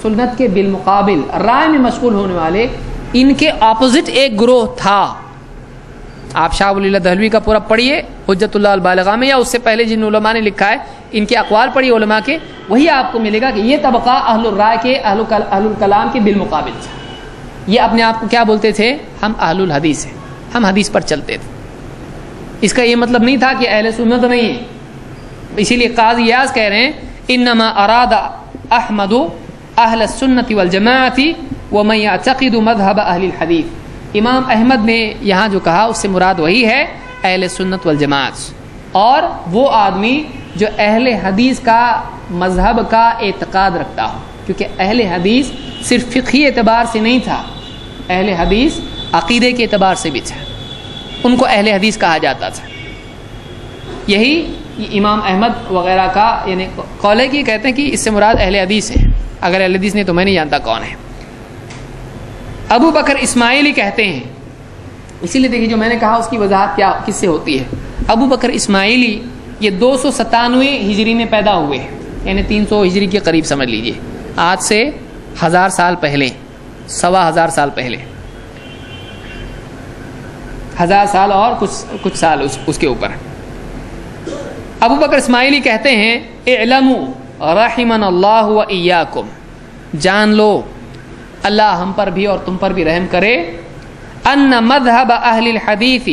سنت کے بالمقابل رائے میں مشغول ہونے والے، ان کے اپوزٹ ایک گروہ تھا۔ آپ شاہ ولی اللہ دہلوی کا پورا پڑھیے حجت اللہ البالغہ میں، یا اس سے پہلے جن علماء نے لکھا ہے ان کے اقوال پڑھیے علماء کے، وہی آپ کو ملے گا کہ یہ طبقہ اہل الرائے کے، اہل الکلام کے بالمقابل تھا۔ یہ اپنے آپ کو کیا بولتے تھے؟ ہم اہل الحدیث ہیں، ہم حدیث پر چلتے تھے۔ اس کا یہ مطلب نہیں تھا کہ اہل سنت نہیں ہے، اسی لیے قاضی ایاز کہہ رہے ہیں انما اراد احمد اہل السنت والجماعت ومن یعتقد مذہب اہل الحدیث۔ امام احمد نے یہاں جو کہا اس سے مراد وہی ہے اہل سنت والجماعت، اور وہ آدمی جو اہل حدیث کا مذہب کا اعتقاد رکھتا ہو، کیونکہ اہل حدیث صرف فقہی اعتبار سے نہیں تھا، اہل حدیث عقیدے کے اعتبار سے بھی تھا، ان کو اہل حدیث کہا جاتا تھا۔ یہی امام احمد وغیرہ کا یعنی قول ہے کہ کہتے ہیں کہ اس سے مراد اہل حدیث ہے، اگر اہل حدیث نہیں تو میں نہیں جانتا کون ہے۔ ابو بکر اسماعیلی کہتے ہیں، اسی لیے دیکھیے جو میں نے کہا اس کی وضاحت کیا کس سے ہوتی ہے۔ ابو بکر اسماعیلی یہ 297 ہجری میں پیدا ہوئے، یعنی 300 ہجری کے قریب سمجھ لیجئے، آج سے 1000 سال پہلے، 1500 سال پہلے، 1000 سال اور کچھ سال اس کے اوپر۔ ابو بکر اسماعیلی کہتے ہیں اعلموا رحمن اللہ و ایاکم، جان لو اللہ ہم پر بھی اور تم پر بھی رحم کرے، ان مذہب اہل الحدیث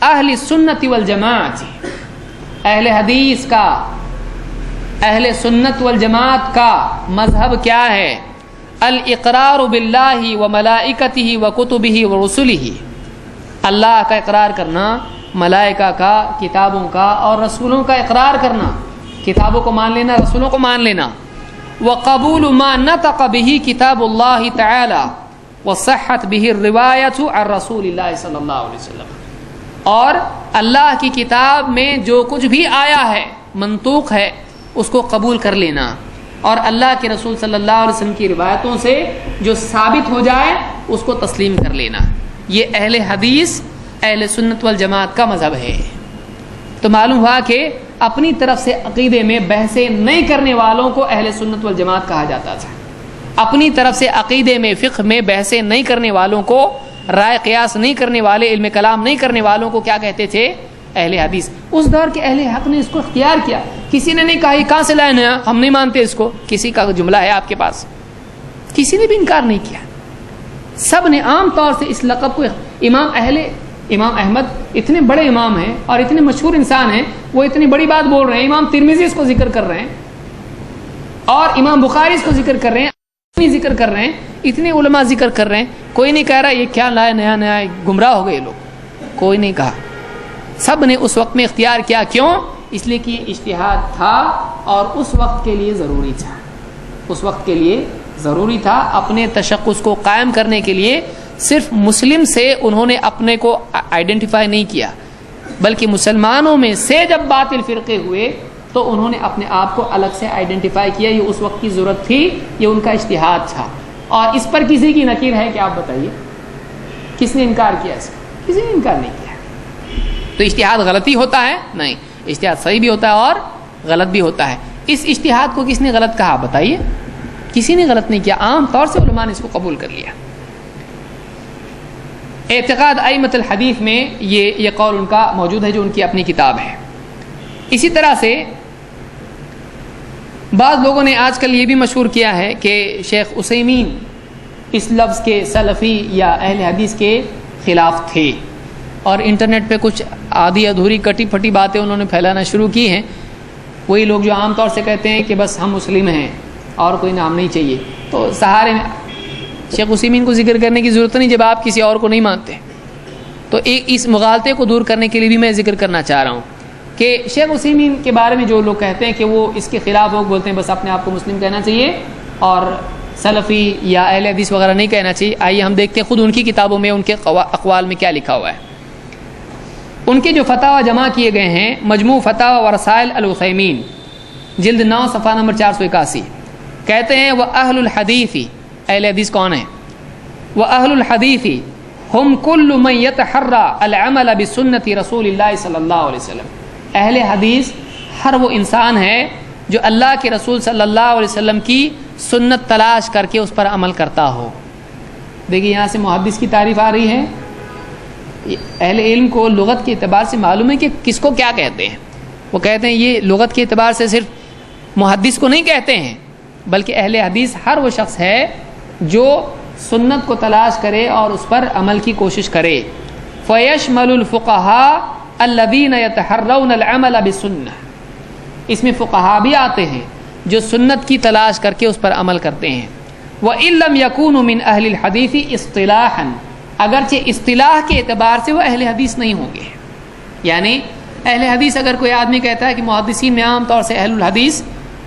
اہل سنت والجماعت، اہل حدیث کا، اہل سنت والجماعت کا مذہب کیا ہے؟ الاقرار باللہ و ملائکتہ و کتبہ و رسلہ، اللہ کا اقرار کرنا، ملائکہ کا، کتابوں کا اور رسولوں کا اقرار کرنا، کتابوں کو مان لینا، رسولوں کو مان لینا، وقبول ما نطق به کتاب اللہ تعالی وصحت به الروایت عن رسول اللہ صلی اللہ علیہ وسلم، اور اللہ کی کتاب میں جو کچھ بھی آیا ہے، منطوق ہے، اس کو قبول کر لینا، اور اللہ کے رسول صلی اللہ علیہ وسلم کی روایتوں سے جو ثابت ہو جائے اس کو تسلیم کر لینا، یہ اہل حدیث اہل سنت والجماعت کا مذہب ہے۔ تو معلوم ہوا کہ اپنی طرف سے عقیدے میں بحثیں نہیں کرنے والوں کو اہل سنت والجماعت کہا جاتا تھا، اپنی طرف سے عقیدے میں فقہ میں بحثیں نہیں کرنے والوں کو، رائے قیاس نہیں کرنے والے، علم کلام نہیں کرنے والوں کو کیا کہتے تھے؟ اہل حدیث۔ اس دور کے اہل حق نے اس کو اختیار کیا، کسی نے نہیں کہا یہ کہاں سے لائے نیا، ہم نہیں مانتے اس کو، کسی کا جملہ ہے آپ کے پاس؟ کسی نے بھی انکار نہیں کیا، سب نے عام طور سے اس لقب کو امام احمد اتنے بڑے امام ہیں اور اتنے مشہور انسان ہیں، وہ اتنی بڑی بات بول رہے ہیں، امام ترمذی اس کو ذکر کر رہے ہیں اور امام بخاری اس کو ذکر کر رہے ہیں، ذکر کر رہے ہیں، اتنے علماء ذکر کر رہے ہیں، کوئی نہیں کہہ رہا یہ کیا لائے نیا نیا، گمراہ ہو گئے لوگ، کوئی نہیں کہا۔ سب نے اس وقت میں اختیار کیا، کیوں؟ اس لیے کہ یہ اجتہاد تھا اور اس وقت کے لیے ضروری تھا، اس وقت کے لیے ضروری تھا۔ اپنے تشخص کو قائم کرنے کے لیے صرف مسلم سے انہوں نے اپنے کو آئیڈینٹیفائی نہیں کیا، بلکہ مسلمانوں میں سے جب باطل فرقے ہوئے تو انہوں نے اپنے آپ کو الگ سے آئیڈینٹیفائی کیا، یہ اس وقت کی ضرورت تھی، یہ ان کا اجتہاد تھا۔ اور اس پر کسی کی نکیر ہے کہ آپ بتائیے کس نے انکار کیا؟ اس کا کسی نے انکار نہیں کیا۔ تو اجتہاد غلطی ہوتا ہے؟ نہیں، اجتہاد صحیح بھی ہوتا ہے اور غلط بھی ہوتا ہے۔ اس اجتہاد کو کس نے غلط کہا بتائیے؟ کسی نے غلط نہیں کیا، عام طور سے علماء نے اس کو قبول کر لیا۔ اعتقاد ائمۃ الحدیث میں یہ قول ان کا موجود ہے جو ان کی اپنی کتاب ہے۔ اسی طرح سے بعض لوگوں نے آج کل یہ بھی مشہور کیا ہے کہ شیخ عثیمین اس لفظ کے سلفی یا اہل حدیث کے خلاف تھے، اور انٹرنیٹ پہ کچھ آدھی ادھوری کٹی پھٹی باتیں انہوں نے پھیلانا شروع کی ہیں۔ وہی لوگ جو عام طور سے کہتے ہیں کہ بس ہم مسلم ہیں اور کوئی نام نہیں چاہیے، تو سہارے میں شیخ عثیمین کو ذکر کرنے کی ضرورت نہیں جب آپ کسی اور کو نہیں مانتے۔ تو ایک اس مغالطے کو دور کرنے کے لیے بھی میں ذکر کرنا چاہ رہا ہوں کہ شیخ عثیمین کے بارے میں جو لوگ کہتے ہیں کہ وہ اس کے خلاف، لوگ بولتے ہیں بس اپنے آپ کو مسلم کہنا چاہیے اور سلفی یا اہل حدیث وغیرہ نہیں کہنا چاہیے، آئیے ہم دیکھتے ہیں خود ان کی کتابوں میں ان کے اقوال میں کیا لکھا ہوا ہے۔ ان کے جو فتاوی جمع کیے گئے ہیں، مجموع فتاوی و رسائل العثیمین، جلد 9 صفحہ نمبر 481، کہتے ہیں وہ اہل الحدیث، اہل حدیث کون ہیں؟ وہ اہل الحدیث ہم کل من یتحری العمل بسنت رسول اللہ صلی اللہ علیہ وسلم۔ اہل حدیث ہر وہ انسان ہے جو اللہ کے رسول صلی اللہ علیہ وسلم کی سنت تلاش کر کے اس پر عمل کرتا ہو۔ دیکھیے یہاں سے محدث کی تعریف آ رہی ہے۔ اہل علم کو لغت کے اعتبار سے معلوم ہے کہ کس کو کیا کہتے ہیں۔ وہ کہتے ہیں یہ لغت کے اعتبار سے صرف محدث کو نہیں کہتے ہیں، بلکہ اہل حدیث ہر وہ شخص ہے جو سنت کو تلاش کرے اور اس پر عمل کی کوشش کرے۔ فیشمل الفقہاء الذین یتحرون العمل بسنہ، اس میں فقہا بھی آتے ہیں جو سنت کی تلاش کر کے اس پر عمل کرتے ہیں۔ وَإِن لَّمْ يَكُونُوا مِنْ أَهْلِ الْحَدِيثِ اصطلاحاً، اگرچہ اصطلاح کے اعتبار سے وہ اہل حدیث نہیں ہوں گے۔ یعنی اہل حدیث اگر کوئی آدمی کہتا ہے کہ محدثین میں عام طور سے اہل الحدیث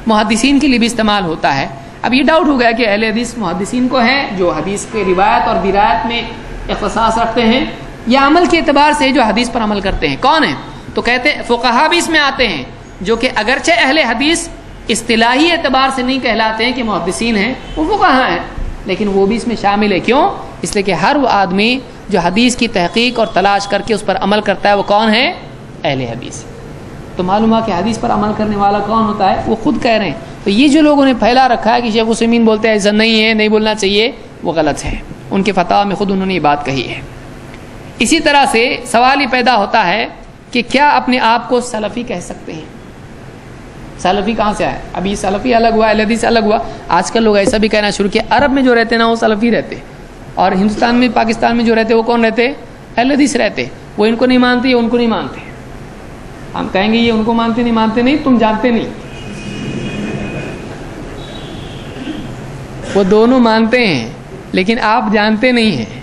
محدثین کے لیے بھی استعمال ہوتا ہے، اب یہ ڈاؤٹ ہو گیا کہ اہل حدیث محدثین کو ہیں جو حدیث کے روایت اور درایت میں اختصاص رکھتے ہیں، یا عمل کے اعتبار سے جو حدیث پر عمل کرتے ہیں، کون ہیں؟ تو کہتے ہیں فقہا بھی اس میں آتے ہیں جو کہ اگرچہ اہل حدیث اصطلاحی اعتبار سے نہیں کہلاتے ہیں کہ محدثین ہیں، وہ فقہا ہیں، لیکن وہ بھی اس میں شامل ہے۔ کیوں؟ اس لیے کہ ہر وہ آدمی جو حدیث کی تحقیق اور تلاش کر کے اس پر عمل کرتا ہے وہ کون ہے؟ اہل حدیث۔ تو معلوم ہے کہ حدیث پر عمل کرنے والا کون ہوتا ہے؟ وہ خود کہہ رہے ہیں۔ تو یہ جو لوگوں نے پھیلا رکھا ہے کہ شیخ عثیمین بولتے ہیں ایسا نہیں ہے، نہیں بولنا چاہیے، وہ غلط ہے۔ ان کے فتاوی میں خود انہوں نے یہ بات کہی ہے۔ اسی طرح سے سوال یہ پیدا ہوتا ہے کہ کیا اپنے آپ کو سلفی کہہ سکتے ہیں؟ سلفی کہاں سے آیا؟ ابھی سلفی الگ ہوا، اہل حدیث الگ ہوا۔ آج کل لوگ ایسا بھی کہنا شروع کیا، عرب میں جو رہتے نا وہ سلفی رہتے، اور ہندوستان میں پاکستان میں جو رہتے وہ کون رہتے؟ اہل حدیث رہتے۔ وہ ان کو نہیں مانتے، یہ ان کو نہیں مانتے۔ ہم کہیں گے یہ ان کو مانتے نہیں، تم جانتے نہیں۔ وہ دونوں مانتے ہیں لیکن آپ جانتے نہیں ہیں۔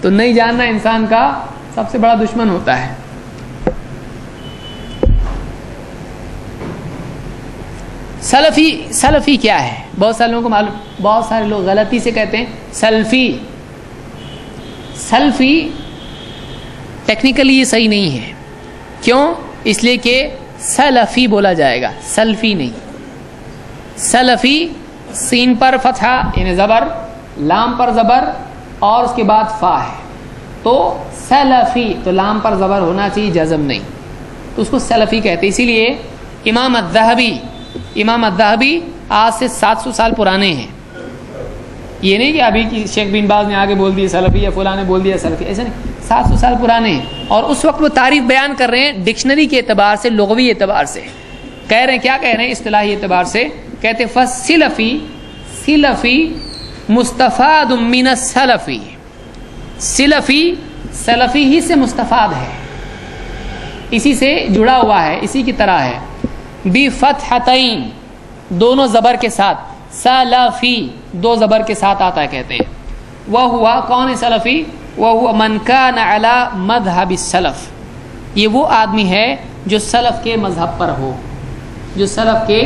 تو نہیں جاننا انسان کا سب سے بڑا دشمن ہوتا ہے۔ سلفی کیا ہے؟ بہت سارے لوگوں کو معلوم، بہت سارے لوگ غلطی سے کہتے ہیں سلفی ٹیکنیکلی یہ صحیح نہیں ہے۔ کیوں؟ اس لیے کہ سلفی بولا جائے گا، سلفی نہیں. سلفی سین پر فتحہ یعنی زبر، لام پر زبر اور اس کے بعد فا ہے، تو سلفی تو لام پر زبر ہونا چاہیے، جزم نہیں، تو اس کو سلفی کہتے ہیں. اسی لیے امام الذہبی آج سے 700 سال پرانے ہیں. یہ نہیں کہ ابھی کی شیخ بن باز نے آگے بول دیا سلفی یا فلاں نے بول دیا سلفی، ایسا نہیں، 700 سال پرانے ہیں. اور اس وقت وہ تعریف بیان کر رہے ہیں ڈکشنری کے اعتبار سے، لغوی اعتبار سے کہہ رہے ہیں. کیا کہہ رہے ہیں اصطلاحی اعتبار سے؟ کہتے ہیں فَالسِّلَفی سلفی مستفاد من السلفی. سلفی سلفی ہی سے مستفاد ہے، اسی سے جڑا ہوا ہے، اسی کی طرح ہے. بفتحتین دونوں زبر کے ساتھ، سلفی دو زبر کے ساتھ آتا ہے. کہتے ہیں وہ ہوا کون ہے سلفی؟ وہ ہوا من کان علی مذہب السلف. یہ وہ آدمی ہے جو سلف کے مذہب پر ہو، جو سلف کے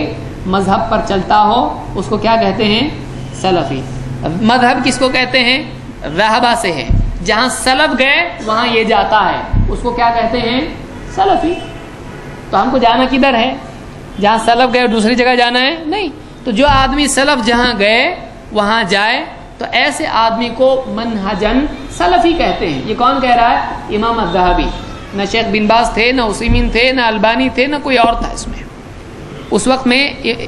مذہب پر چلتا ہو، اس کو کیا کہتے ہیں؟ سلفی. مذہب کس کو کہتے ہیں؟ رہبہ سے ہے، جہاں سلف گئے وہاں یہ جاتا ہے، اس کو کیا کہتے ہیں؟ سلفی. تو ہم کو جانا کدھر ہے؟ جہاں سلف گئے دوسری جگہ جانا ہے؟ نہیں. تو جو آدمی سلف جہاں گئے وہاں جائے تو ایسے آدمی کو منہجن سلفی کہتے ہیں. یہ کون کہہ رہا ہے؟ امام الذہبی. نہ شیخ بن باز تھے، نہ عثیمین تھے، نہ البانی تھے، نہ کوئی اور تھا اس میں. اس وقت میں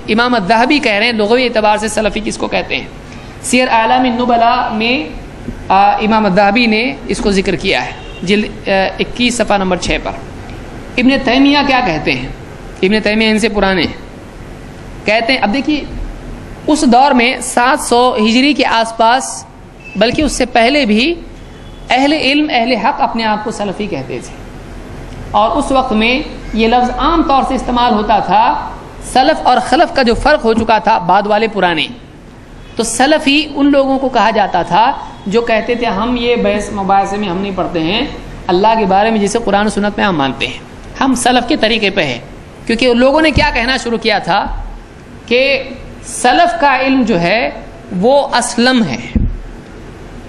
امام الذہبی کہہ رہے ہیں لغوی اعتبار سے سلفی کس کو کہتے ہیں. سیر اعلام النبلاء میں امام الذہبی نے اس کو ذکر کیا ہے، جلد 21 صفحہ نمبر 6 پر. ابن تیمیہ کیا کہتے ہیں؟ ابن تیمیہ ان سے پرانے کہتے ہیں. اب دیکھیے اس دور میں 700 ہجری کے آس پاس، بلکہ اس سے پہلے بھی اہل علم اہل حق اپنے آپ کو سلفی کہتے تھے. اور اس وقت میں یہ لفظ عام طور سے استعمال ہوتا تھا. سلف اور خلف کا جو فرق ہو چکا تھا، بعد والے پرانے، تو سلفی ان لوگوں کو کہا جاتا تھا جو کہتے تھے ہم یہ بحث مباحثے میں ہم نہیں پڑھتے ہیں، اللہ کے بارے میں جسے قرآن و سنت میں ہم مانتے ہیں، ہم سلف کے طریقے پہ ہیں. کیونکہ لوگوں نے کیا کہنا شروع کیا تھا کہ سلف کا علم جو ہے وہ اسلم ہے،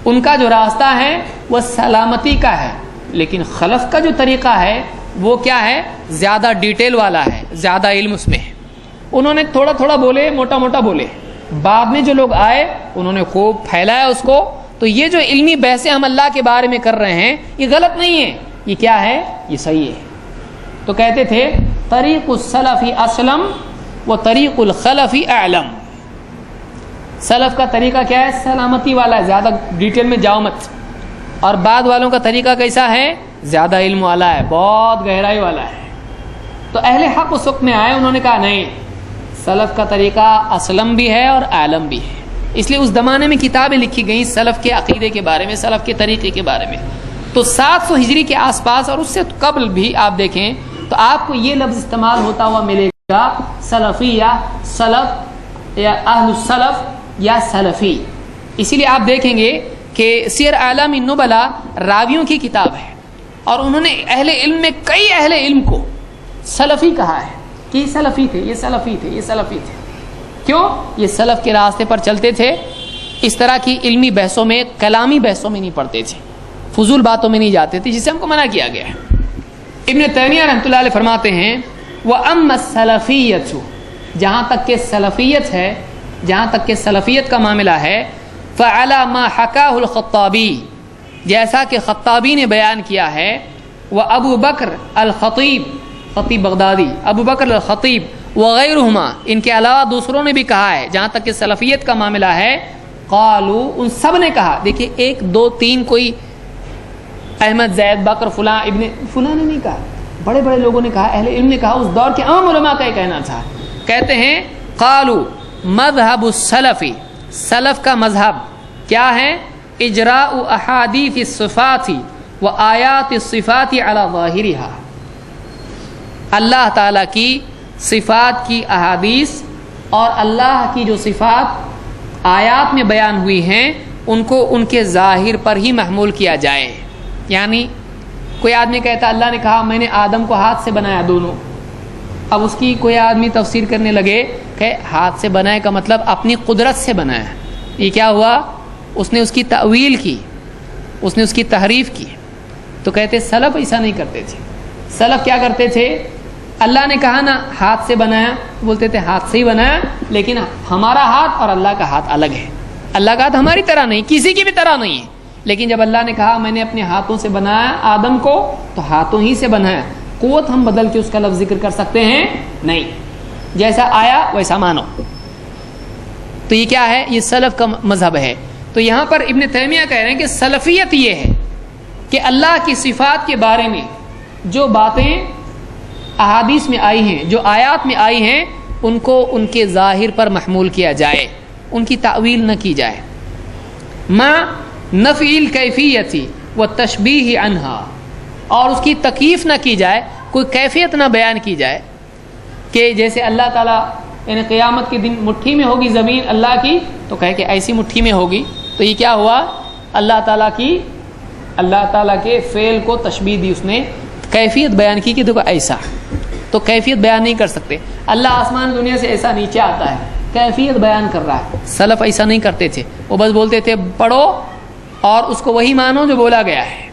ان کا جو راستہ ہے وہ سلامتی کا ہے، لیکن خلف کا جو طریقہ ہے وہ کیا ہے؟ زیادہ ڈیٹیل والا ہے، زیادہ علم اس میں ہے. انہوں نے تھوڑا تھوڑا بولے، موٹا موٹا بولے، بعد میں جو لوگ آئے انہوں نے خوب پھیلایا اس کو. تو یہ جو علمی بحثیں ہم اللہ کے بارے میں کر رہے ہیں یہ غلط نہیں ہے، یہ کیا ہے؟ یہ صحیح ہے. تو کہتے تھے طریق السلف اسلم و طریق الخلف اعلم. سلف کا طریقہ کیا ہے؟ سلامتی والا ہے، زیادہ ڈیٹیل میں جاؤ مت. اور بعد والوں کا طریقہ کیسا ہے؟ زیادہ علم والا ہے، بہت گہرائی والا ہے. تو اہل حق اس وقت میں آئے، انہوں نے کہا نہیں، سلف کا طریقہ اسلم بھی ہے اور عالم بھی ہے. اس لیے اس زمانے میں کتابیں لکھی گئیں سلف کے عقیدے کے بارے میں، سلف کے طریقے کے بارے میں. تو 700 ہجری کے آس پاس اور اس سے قبل بھی آپ دیکھیں تو آپ کو یہ لفظ استعمال ہوتا ہوا ملے گا، سلفی یا سلف یا اہل السلف یا سلفی. اسی لیے آپ دیکھیں گے کہ سیر اعلام النبلاء راویوں کی کتاب ہے، اور انہوں نے اہل علم میں کئی اہل علم کو سلفی کہا ہے کہ یہ سلفی تھے، یہ سلفی تھے، یہ سلفی تھے. کیوں؟ یہ سلف کے راستے پر چلتے تھے، اس طرح کی علمی بحثوں میں، کلامی بحثوں میں نہیں پڑتے تھے، فضول باتوں میں نہیں جاتے تھے، جسے ہم کو منع کیا گیا ہے. ابن تیمیہ رحمۃ اللہ علیہ فرماتے ہیں وَأَمَّا السَّلَفِيَّةُ، جہاں تک کہ سلفیت ہے، جہاں تک کہ سلفیت کا معاملہ ہے، فَعَلَى مَا حَكَاهُ الْخَطَّابِي، جیسا کہ خطابی نے بیان کیا ہے، وَأَبُو بکر الخطیب، خطیب بغدادی، ابو بکر الخطیب وغیرہما، ان کے علاوہ دوسروں نے بھی کہا ہے، جہاں تک کہ سلفیت کا معاملہ ہے، قالو، ان سب نے کہا. دیکھیے 1 2 3 کوئی احمد زید بکر فلاں ابن فلاں نے نہیں کہا، بڑے بڑے لوگوں نے کہا، اہل علم نے کہا، اس دور کے عام علماء کا یہ کہنا تھا. کہتے ہیں قالو مذہب السلفی، سلف کا مذہب کیا ہے؟ اجراء احادیث الصفات و آیات الصفات علی ظاہرها، اللہ تعالیٰ کی صفات کی احادیث اور اللہ کی جو صفات آیات میں بیان ہوئی ہیں ان کو ان کے ظاہر پر ہی محمول کیا جائے. یعنی کوئی آدمی کہتا اللہ نے کہا میں نے آدم کو ہاتھ سے بنایا دونوں، اب اس کی کوئی آدمی تفسیر کرنے لگے کہ ہاتھ سے بنائے کا مطلب اپنی قدرت سے بنایا. یہ کیا ہوا؟ اس نے اس کی تأویل کی، اس نے اس کی تحریف کی. تو کہتے سلف ایسا نہیں کرتے تھے. سلف کیا کرتے تھے؟ اللہ نے کہا نا ہاتھ سے بنایا، بولتے تھے ہاتھ سے ہی بنایا، لیکن ہمارا ہاتھ اور اللہ کا ہاتھ الگ ہے. اللہ کا ہاتھ ہماری طرح نہیں، کسی کی بھی طرح نہیں ہے. لیکن جب اللہ نے کہا میں نے اپنے ہاتھوں سے بنایا آدم کو، تو ہاتھوں ہی سے بنایا. قوت ہم بدل کے اس کا لفظ ذکر کر سکتے ہیں نہیں، جیسا آیا ویسا مانو. تو یہ کیا ہے؟ یہ سلف کا مذہب ہے. تو یہاں پر ابن تیمیہ کہہ رہے ہیں کہ سلفیت یہ ہے کہ اللہ کی صفات کے بارے میں جو باتیں احادیث میں آئی ہیں، جو آیات میں آئی ہیں، ان کو ان کے ظاہر پر محمول کیا جائے، ان کی تعویل نہ کی جائے. ما نفی الکیفیت و تشبیہ عنہا، اور اس کی تکییف نہ کی جائے، کوئی کیفیت نہ بیان کی جائے کہ جیسے اللہ تعالیٰ یعنی قیامت کے دن مٹھی میں ہوگی زمین اللہ کی، تو کہے کہ ایسی مٹھی میں ہوگی. تو یہ کیا ہوا؟ اللہ تعالیٰ کے فعل کو تشبیہ دی، اس نے کیفیت بیان کی کہ دیکھو ایسا. تو کیفیت بیان نہیں کر سکتے. اللہ آسمان دنیا سے ایسا نیچے آتا ہے، کیفیت بیان کر رہا ہے. سلف ایسا نہیں کرتے تھے، وہ بس بولتے تھے پڑھو اور اس کو وہی مانو جو بولا گیا ہے،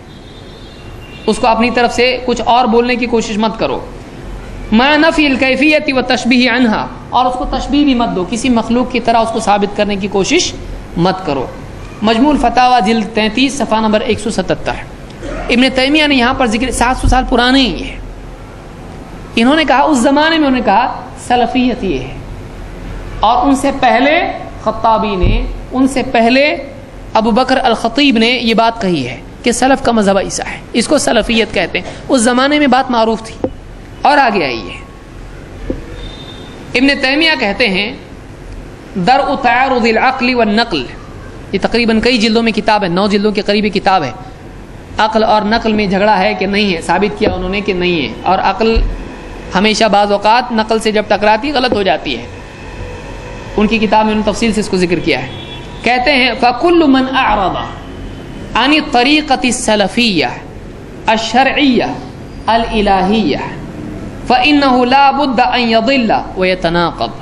اس کو اپنی طرف سے کچھ اور بولنے کی کوشش مت کرو. ما نفی الکیفیت و تشبیہ عنہا، اور اس کو تشبیہ بھی مت دو، کسی مخلوق کی طرح اس کو ثابت کرنے کی کوشش مت کرو. مجموع الفتاوی جلد 33 صفحہ نمبر 177. ابن تیمیہ نے یہاں پر ذکر 700 سال پرانے ہی ہے. انہوں نے کہا اس زمانے میں انہوں نے کہا سلفیت یہ ہے، اور ان سے پہلے خطابی نے، ان سے پہلے ابو بکر الخطیب نے یہ بات کہی ہے کہ سلف کا مذہب ایسا ہے، اس کو سلفیت کہتے ہیں. اس زمانے میں بات معروف تھی اور آگے آئی ہے. ابن تیمیہ کہتے ہیں درء تعارض العقل والنقل، یہ تقریباً کئی جلدوں میں کتاب ہے، 9 جلدوں کے قریب کتاب ہے. عقل اور نقل میں جھگڑا ہے کہ نہیں ہے، ثابت کیا انہوں نے کہ نہیں ہے. اور عقل ہمیشہ بعض اوقات نقل سے جب ٹکراتی غلط ہو جاتی ہے. ان کی کتاب میں انہوں نے تفصیل سے اس کو ذکر کیا ہے. کہتے ہیں فَكُلُّ مَنْ أَعْرَضَ عَنِ الطَّرِيقَةِ السَّلَفِيَّةِ الشَّرْعِيَّةِ الْإِلَٰهِيَّةِ فَإِنَّهُ لَا بُدَّ أَنْ يَضِلَّ وَيَتَنَاقَضَ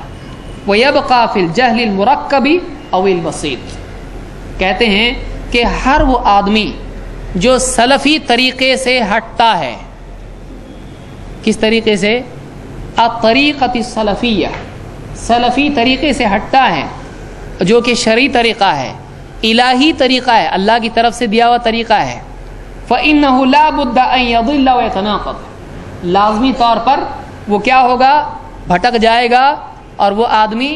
وَيَبْقَى فِي الْجَهْلِ الْمُرَكَّبِ أَوِ الْبَسِيطِ. کہتے ہیں کہ ہر وہ آدمی جو سلفی طریقے سے ہٹتا ہے، کس طریقے سے؟ الطریقۃ السلفیہ، سلفی طریقے سے ہٹتا ہے، جو کہ شرعی طریقہ ہے، الہی طریقہ ہے، اللہ کی طرف سے دیا ہوا طریقہ ہے. فَإِنَّهُ لَا بُدَّ أَن يَضِلَّ وَيَتَنَاقَض، لازمی طور پر وہ کیا ہوگا؟ بھٹک جائے گا، اور وہ آدمی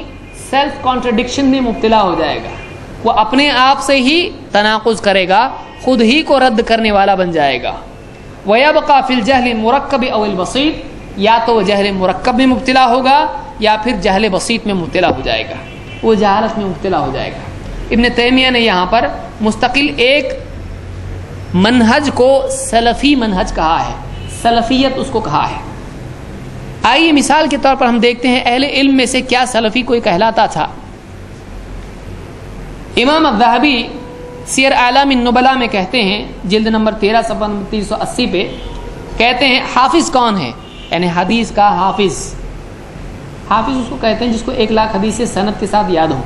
سیلف کانٹرڈکشن میں مبتلا ہو جائے گا. وہ اپنے آپ سے ہی تناقض کرے گا، خود ہی کو رد کرنے والا بن جائے گا. وَيَبْقَى فِي الْجَهْلِ الْمُرَكَّبِ أَوِ الْبَسِيطِ، یا تو وہ جہل مرکب میں مبتلا ہوگا یا پھر جہل بسیط میں مبتلا ہو جائے گا، وہ جہالت میں مبتلا ہو جائے گا. ابن تیمیہ نے یہاں پر مستقل ایک منہج کو سلفی منہج کہا ہے، سلفیت اس کو کہا ہے. آئیے مثال کے طور پر ہم دیکھتے ہیں اہل علم میں سے کیا سلفی کوئی کہلاتا تھا. امام الذہبی سیر اعلام النبلاء میں کہتے ہیں جلد نمبر 13 صفحہ نمبر 380 پہ کہتے ہیں حافظ کون ہے؟ یعنی حدیث کا حافظ. حافظ اس کو کہتے ہیں جس کو 1,00,000 حدیث سے سند کے ساتھ یاد ہو.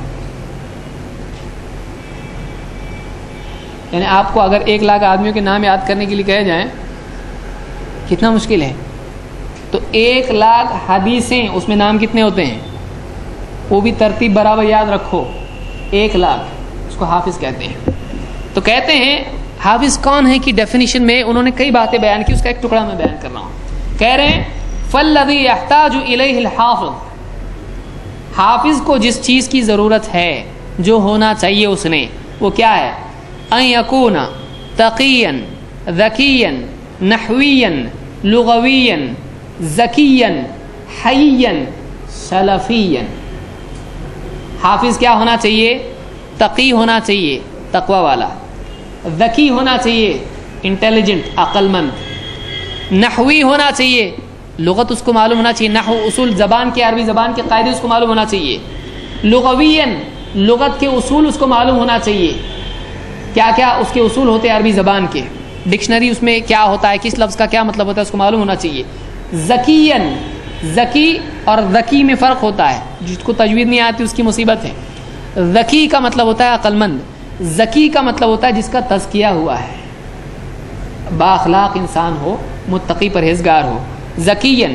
یعنی آپ کو اگر 1,00,000 آدمیوں کے نام یاد کرنے کے لیے کہے جائیں کتنا مشکل ہے. تو 1,00,000 حدیثیں، اس میں نام کتنے ہوتے ہیں؟ وہ بھی ترتیب برابر یاد رکھو. 1,00,000 اس کو حافظ کہتے ہیں. تو کہتے ہیں حافظ کون ہے کی ڈیفینیشن میں انہوں نے کئی باتیں بیان کی، اس کا ایک ٹکڑا میں بیان کر رہا ہوں. کہہ رہے ہیں فَالَّذِي يَحْتَاجُ إِلَيْهِ الْحَافِظ، حافظ کو جس چیز کی ضرورت ہے، جو ہونا چاہیے اس نے، وہ کیا ہے؟ أَن يَكُونَ تَقِيًّا ذَكِيًّا نَحْوِيًّا لُغَوِيًّا ذَكِيًّا حَيًّا سَلَفِيًّا. حافظ کیا ہونا چاہیے؟ تقی ہونا چاہیے، تقوی والا. ذکی ہونا چاہیے، انٹیلیجنٹ، عقل مند. نحوی ہونا چاہیے، لغت اس کو معلوم ہونا چاہیے، نحو اصول زبان کے، عربی زبان کے قاعدے اس کو معلوم ہونا چاہیے. لغویاً، لغت کے اصول اس کو معلوم ہونا چاہیے، کیا کیا اس کے اصول ہوتے ہیں عربی زبان کے، ڈکشنری اس میں کیا ہوتا ہے، کس لفظ کا کیا مطلب ہوتا ہے، اس کو معلوم ہونا چاہیے. ذکیاً، ذکی اور ذکی میں فرق ہوتا ہے، جس کو تجوید نہیں آتی اس کی مصیبت ہے. ذکی کا مطلب ہوتا ہے عقل مند، ذکی کا مطلب ہوتا ہے جس کا تزکیہ ہوا ہے، با اخلاق انسان ہو، متقی پرہیزگار ہو. ذکیاً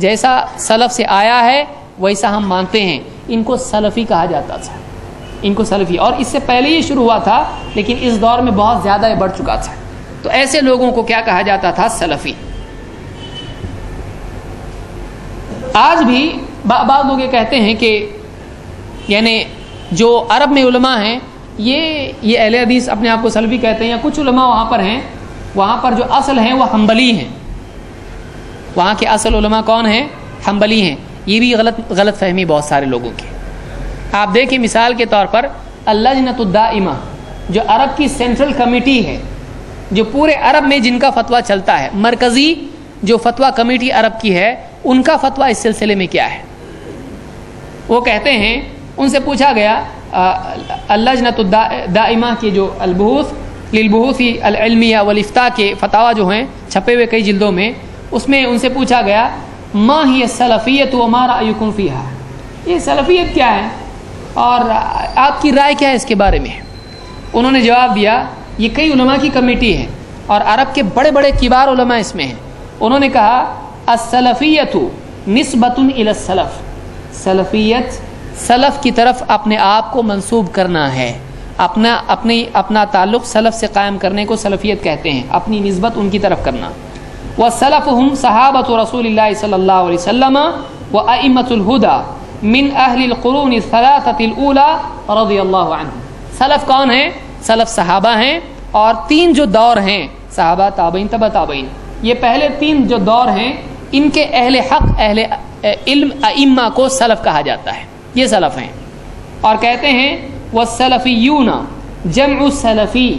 جیسا سلف سے آیا ہے ویسا ہم مانتے ہیں، ان کو سلفی کہا جاتا تھا، ان کو سلفی، اور اس سے پہلے یہ شروع ہوا تھا لیکن اس دور میں بہت زیادہ یہ بڑھ چکا تھا، تو ایسے لوگوں کو کیا کہا جاتا تھا؟ سلفی۔ آج بھی بعض لوگ یہ کہتے ہیں کہ یعنی جو عرب میں علماء ہیں یہ اہل حدیث اپنے آپ کو سلفی کہتے ہیں، یا کچھ علماء وہاں پر ہیں، وہاں پر جو اصل ہیں وہ حنبلی ہیں، وہاں کے اصل علماء کون ہیں؟ حنبلی ہیں۔ یہ بھی غلط فہمی بہت سارے لوگوں کی۔ آپ دیکھیں مثال کے طور پر اللجنۃ الدائمہ جو عرب کی سینٹرل کمیٹی ہے، جو پورے عرب میں جن کا فتویٰ چلتا ہے، مرکزی جو فتویٰ کمیٹی عرب کی ہے، ان کا فتویٰ اس سلسلے میں کیا ہے؟ وہ کہتے ہیں، ان سے پوچھا گیا اللجنۃ الدائمہ کے جو البحوث للبحوث العلمیہ والافتاء کے فتاویٰ جو ہیں چھپے ہوئے کئی جلدوں میں، اس میں ان سے پوچھا گیا ما ہی السلفیۃ وما رأیکم فیہا، یہ سلفیت کیا ہے اور آپ کی رائے کیا ہے اس کے بارے میں؟ انہوں نے جواب دیا یہ کئی علماء کی کمیٹی ہے اور عرب کے بڑے بڑے کبار علماء اس میں ہیں۔ انہوں نے کہا السلفیۃ نسبۃ الی السلف، سلفیت سلف کی طرف اپنے آپ کو منسوب کرنا ہے، اپنا تعلق سلف سے قائم کرنے کو سلفیت کہتے ہیں، اپنی نسبت ان کی طرف کرنا۔ والسلف هم صحابۃ رسول اللہ صلی اللہ علیہ وسلم وائمۃ الہدی من اہل القرون الثلاثۃ الاولی رضی اللہ عنہم۔ سلف کون ہیں؟ سلف صحابہ ہیں، اور تین جو دور ہیں صحابہ، تابعین، تبع تابعین، یہ پہلے تین جو دور ہیں ان کے اہل حق، اہل علم ائمہ کو سلف کہا جاتا ہے، یہ سلف ہیں۔ اور کہتے ہیں والسلفیون جمع سلفی،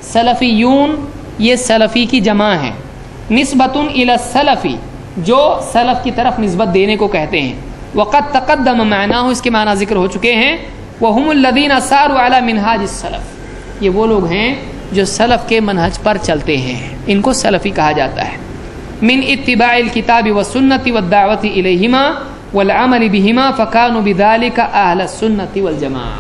سلفیون یہ سلفی کی جمع ہے، نسبۃ الی السلفی جو سلف کی طرف نسبت دینے کو کہتے ہیں۔ وقد تقدم معناہ، اس کے معنی ذکر ہو چکے ہیں۔ وهم الذین ساروا علی منہاج السلف، یہ وہ لوگ ہیں جو سلف کے منہج پر چلتے ہیں، ان کو سلفی کہا جاتا ہے۔ من اتباع الکتاب والسنۃ والدعوۃ الیہما والعمل بہما فکانوا بذلک اہل السنۃ والجماعہ،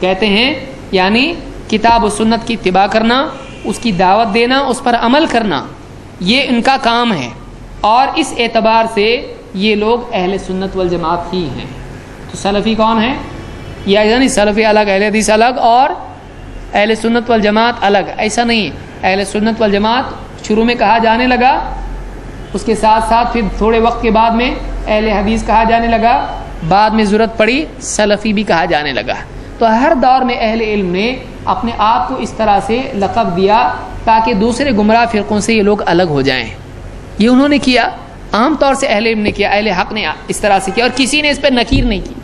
کہتے ہیں یعنی کتاب و سنت کی اتباع کرنا، اس کی دعوت دینا، اس پر عمل کرنا، یہ ان کا کام ہے، اور اس اعتبار سے یہ لوگ اہل سنت والجماعت ہی ہیں۔ تو سلفی کون ہے؟ یہ یعنی سلفی الگ، اہل حدیث الگ، اور اہل سنت والجماعت الگ، ایسا نہیں ہے۔ اہل سنت والجماعت شروع میں کہا جانے لگا، اس کے ساتھ ساتھ پھر تھوڑے وقت کے بعد میں اہل حدیث کہا جانے لگا، بعد میں ضرورت پڑی سلفی بھی کہا جانے لگا۔ تو ہر دور میں اہل علم نے اپنے آپ کو اس طرح سے لقب دیا تاکہ دوسرے گمراہ فرقوں سے یہ لوگ الگ ہو جائیں۔ یہ انہوں نے کیا، عام طور سے اہل علم نے کیا، اہل حق نے اس طرح سے کیا، اور کسی نے اس پہ نکیر نہیں کی،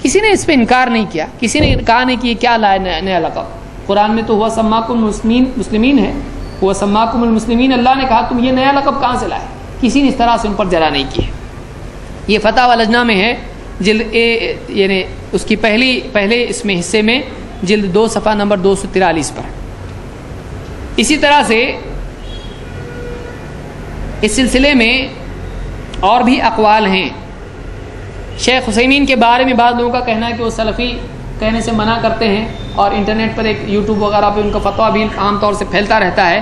کسی نے اس پہ انکار نہیں کیا، کسی نے کہا نہیں کہ کیا لائے نیا لقب۔ قرآن میں تو ہوا سماکم مسلمین ہے، ہوا سماکم المسلمین، اللہ نے کہا تم یہ نیا لقب کہاں سے لائے؟ کسی نے اس طرح سے ان پر جرا نہیں کی۔ یہ فتح واللجنہ میں ہے، جلد یعنی اس کی پہلے اس میں حصے میں جلد 2 صفحہ نمبر 243 پر۔ اسی طرح سے اس سلسلے میں اور بھی اقوال ہیں۔ شیخ عثیمین کے بارے میں بعض لوگوں کا کہنا ہے کہ وہ سلفی کہنے سے منع کرتے ہیں، اور انٹرنیٹ پر ایک یوٹیوب وغیرہ پہ ان کا فتویٰ بھی عام طور سے پھیلتا رہتا ہے۔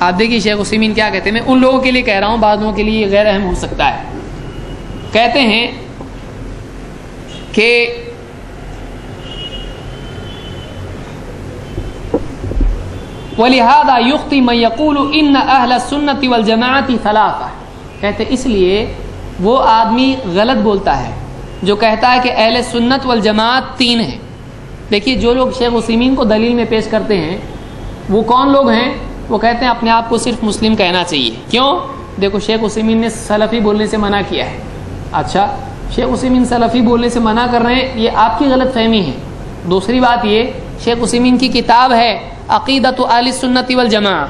آپ دیکھیے شیخ عثیمین کیا کہتے ہیں، میں ان لوگوں کے لیے کہہ رہا ہوں، بعض لوگوں کے لیے یہ غیر اہم ہو سکتا ہے۔ کہتے ہیں کہ وَلِهَذَا يُخْطِئُ مَن يَقُولُ إِنَّ أَهْلَ السُّنَّةِ وَالْجَمَاعَةِ ثَلَاثَةٌ، کہتے اس لیے وہ آدمی غلط بولتا ہے جو کہتا ہے کہ اہل سنت والجماعت 3 ہیں۔ دیکھیے جو لوگ شیخ عثیمین کو دلیل میں پیش کرتے ہیں وہ کون لوگ ہیں؟ وہ کہتے ہیں اپنے آپ کو صرف مسلم کہنا چاہیے۔ کیوں؟ دیکھو شیخ عثیمین نے سلفی بولنے سے منع کیا ہے۔ اچھا شیخ عثیمین سلفی بولنے سے منع کر رہے ہیں، یہ آپ کی غلط فہمی ہے۔ دوسری بات یہ، شیخ عثیمین کی کتاب ہے عقیدۃ اہل السنۃ والجماعہ،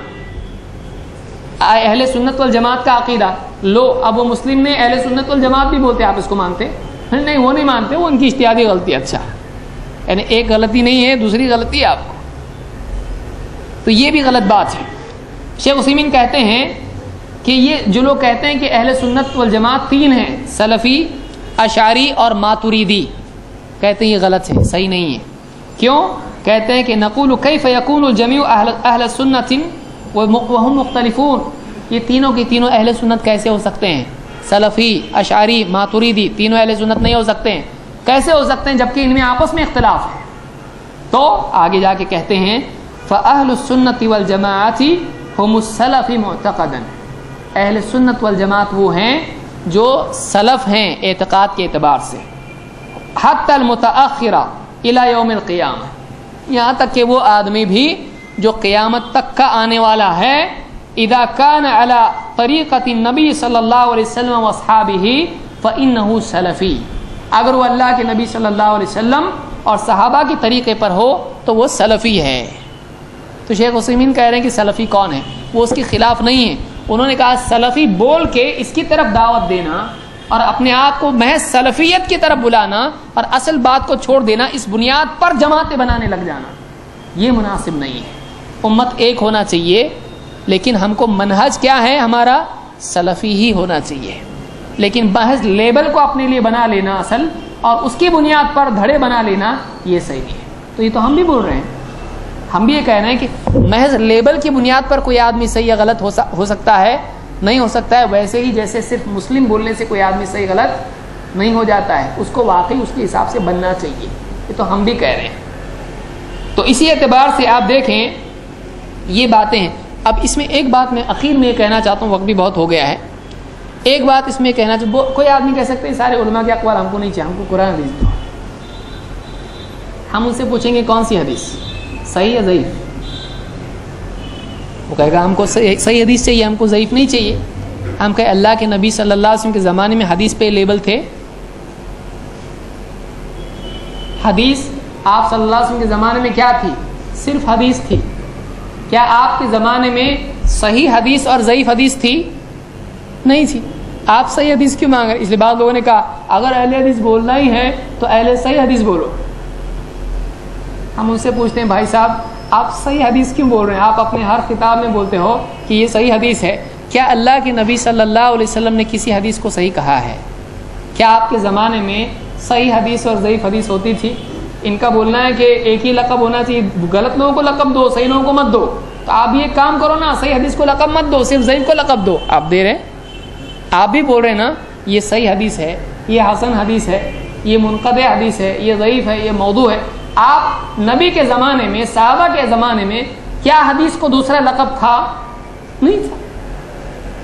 اہل سنت والجماعت کا عقیدہ۔ لو اب وہ مسلم نے اہل سنت والجماعت بھی بولتے، آپ اس کو مانتے؟ نہیں، وہ نہیں مانتے، وہ ان کی اجتہادی غلطی۔ اچھا یعنی ایک غلطی نہیں ہے، دوسری غلطی ہے آپ کو، تو یہ بھی غلط بات ہے۔ شیخ عثیمین کہتے ہیں کہ یہ جو لوگ کہتے ہیں کہ اہل سنت والجماعت 3 ہیں، سلفی، اشعری اور ماتریدی، کہتے ہیں یہ غلط ہے، صحیح نہیں ہے۔ کیوں؟ کہتے ہیں کہ نقول کیف یکون الجمیع اہل سنت وہم مختلفون، یہ تینوں کی تینوں اہل سنت کیسے ہو سکتے ہیں؟ سلفی، اشعری، ماتریدی تینوں اہل سنت نہیں ہو سکتے ہیں. کیسے ہو سکتے ہیں جبکہ ان میں آپس میں اختلاف ہے؟ تو آگے جا کے کہتے ہیں فَأَهْلُ السُّنَّةِ وَالْجَمَاعَةِ هُمُ السَّلَفِ مُعْتَقَدًا، اہل سنت والجماعت وہ ہیں جو سلف ہیں اعتقاد کے اعتبار سے. حتی المتأخرہ الی یوم القیامہ، یہاں تک کہ وہ آدمی بھی جو قیامت تک کا آنے والا ہے، اذا کان علی طریقۃ النبی صلی اللہ علیہ وسلم واصحابہ فانہ سلفی، اگر وہ اللہ کے نبی صلی اللہ علیہ وسلم اور صحابہ کے طریقے پر ہو تو وہ سلفی ہے. تو شیخ عثیمین کہہ رہے ہیں کہ سلفی کون ہے، وہ اس کے خلاف نہیں ہے. انہوں نے کہا سلفی بول کے اس کی طرف دعوت دینا اور اپنے آپ کو محض سلفیت کی طرف بلانا اور اصل بات کو چھوڑ دینا، اس بنیاد پر جماعتیں بنانے لگ جانا، یہ مناسب نہیں ہے. امت ایک ہونا چاہیے، لیکن ہم کو منہج کیا ہے ہمارا؟ سلفی ہی ہونا چاہیے. لیکن محض لیبل کو اپنے لیے بنا لینا اصل اور اس کی بنیاد پر دھڑے بنا لینا، یہ صحیح نہیں ہے. تو یہ تو ہم بھی بول رہے ہیں، ہم بھی یہ کہہ رہے ہیں کہ محض لیبل کی بنیاد پر کوئی آدمی صحیح یا غلط ہو سکتا ہے؟ نہیں ہو سکتا ہے. ویسے ہی جیسے صرف مسلم بولنے سے کوئی آدمی صحیح غلط نہیں ہو جاتا ہے، اس کو واقعی اس کے حساب سے بننا چاہیے. یہ تو ہم بھی کہہ رہے ہیں. تو اسی اعتبار سے آپ دیکھیں یہ باتیں ہیں. اب اس میں ایک بات میں اخیر میں یہ کہنا چاہتا ہوں، وقت بھی بہت ہو گیا ہے. ایک بات اس میں کہنا چاہتا ہوں، کوئی آدمی کہہ سکتے ہیں سارے علماء کے اقوال ہم کو نہیں چاہیے، ہم کو قرآن حدیث دو. ہم ان سے پوچھیں گے کون سی حدیث صحیح یا ضعیف؟ وہ کہے گا ہم کو صحیح حدیث چاہیے، ہم کو ضعیف نہیں چاہیے. ہم کہیں اللہ کے نبی صلی اللہ علیہ وسلم کے زمانے میں حدیث پہ لیبل تھے؟ حدیث آپ صلی اللہ علیہ وسلم کے زمانے میں کیا تھی؟ صرف حدیث تھی. کیا آپ کے زمانے میں صحیح حدیث اور ضعیف حدیث تھی؟ نہیں تھی. آپ صحیح حدیث کیوں مانگ رہے؟ اس لیے بعض لوگوں نے کہا اگر اہل حدیث بولنا ہی ہے تو اہل صحیح حدیث بولو. ہم ان سے پوچھتے ہیں بھائی صاحب آپ صحیح حدیث کیوں بول رہے ہیں؟ آپ اپنے ہر کتاب میں بولتے ہو کہ یہ صحیح حدیث ہے. کیا اللہ کے نبی صلی اللہ علیہ وسلم نے کسی حدیث کو صحیح کہا ہے؟ کیا آپ کے زمانے میں صحیح حدیث اور ضعیف حدیث ہوتی تھی؟ ان کا بولنا ہے کہ ایک ہی لقب ہونا چاہیے، غلط لوگوں کو لقب دو، صحیح لوگوں کو مت دو. تو آپ یہ کام کرو نا، صحیح حدیث کو لقب مت دو، صرف ضعیف کو لقب دو. آپ دے رہے ہیں، آپ بھی بول رہے ہیں نا یہ صحیح حدیث ہے، یہ حسن حدیث ہے، یہ منقطع حدیث ہے، یہ ضعیف ہے، یہ موضوع ہے. آپ نبی کے زمانے میں، صحابہ کے زمانے میں کیا حدیث کو دوسرا لقب تھا؟ نہیں تھا.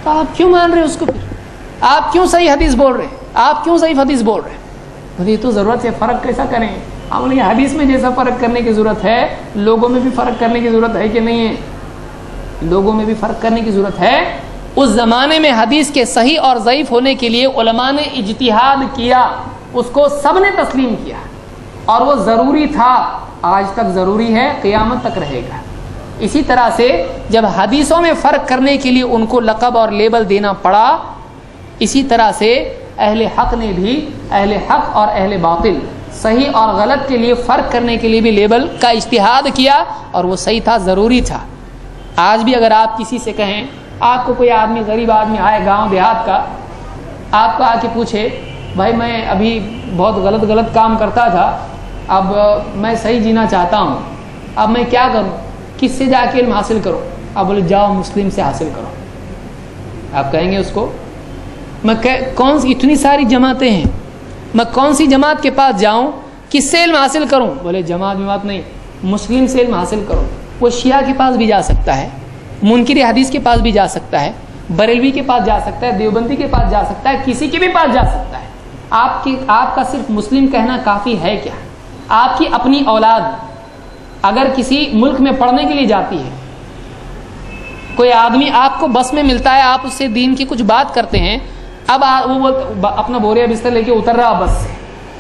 تو آپ کیوں مان رہے اس کو؟ پھر آپ کیوں صحیح حدیث بول رہے ہیں؟ آپ کیوں ضعیف حدیث بول رہے ہیں؟ یہ تو ضرورت ہے. فرق کیسا کریں؟ ہم نے حدیث میں جیسا فرق کرنے کی ضرورت ہے، لوگوں میں بھی فرق کرنے کی ضرورت ہے کہ نہیں ہے؟ لوگوں میں بھی فرق کرنے کی ضرورت ہے. اس زمانے میں حدیث کے صحیح اور ضعیف ہونے کے لیے علماء نے اجتہاد کیا، اس کو سب نے تسلیم کیا اور وہ ضروری تھا، آج تک ضروری ہے، قیامت تک رہے گا. اسی طرح سے جب حدیثوں میں فرق کرنے کے لیے ان کو لقب اور لیبل دینا پڑا، اسی طرح سے اہل حق نے بھی، اہل حق اور اہل باطل، صحیح اور غلط کے لیے فرق کرنے کے لیے بھی لیبل کا اجتہاد کیا اور وہ صحیح تھا، ضروری تھا. آج بھی اگر آپ کسی سے کہیں، آپ کو کوئی آدمی غریب آدمی آئے گاؤں دیہات کا، آپ کو آ کے پوچھے بھائی میں ابھی بہت غلط کام کرتا تھا، اب میں صحیح جینا چاہتا ہوں، اب میں کیا کروں؟ کس سے جا کے علم حاصل کروں؟ آپ بولے جاؤ مسلم سے حاصل کرو. آپ کہیں گے اس کو میں کون سی اتنی ساری جماعتیں ہیں، میں کون سی جماعت کے پاس جاؤں، کس سے علم حاصل کروں؟ بولے جماعت نہیں، مسلم سے علم حاصل کرو. وہ شیعہ کے پاس بھی جا سکتا ہے، منکر حدیث کے پاس بھی جا سکتا ہے، بریلوی کے پاس جا سکتا ہے، دیوبندی کے پاس جا سکتا ہے، کسی کے بھی پاس جا سکتا ہے. آپ کا صرف مسلم کہنا کافی ہے کیا؟ آپ کی اپنی اولاد اگر کسی ملک میں پڑھنے کے لیے جاتی ہے، کوئی آدمی آپ کو بس میں ملتا ہے، آپ اس سے دین کی کچھ بات کرتے ہیں، اب وہ اپنا بوریا بستر لے کے اتر رہا بس سے،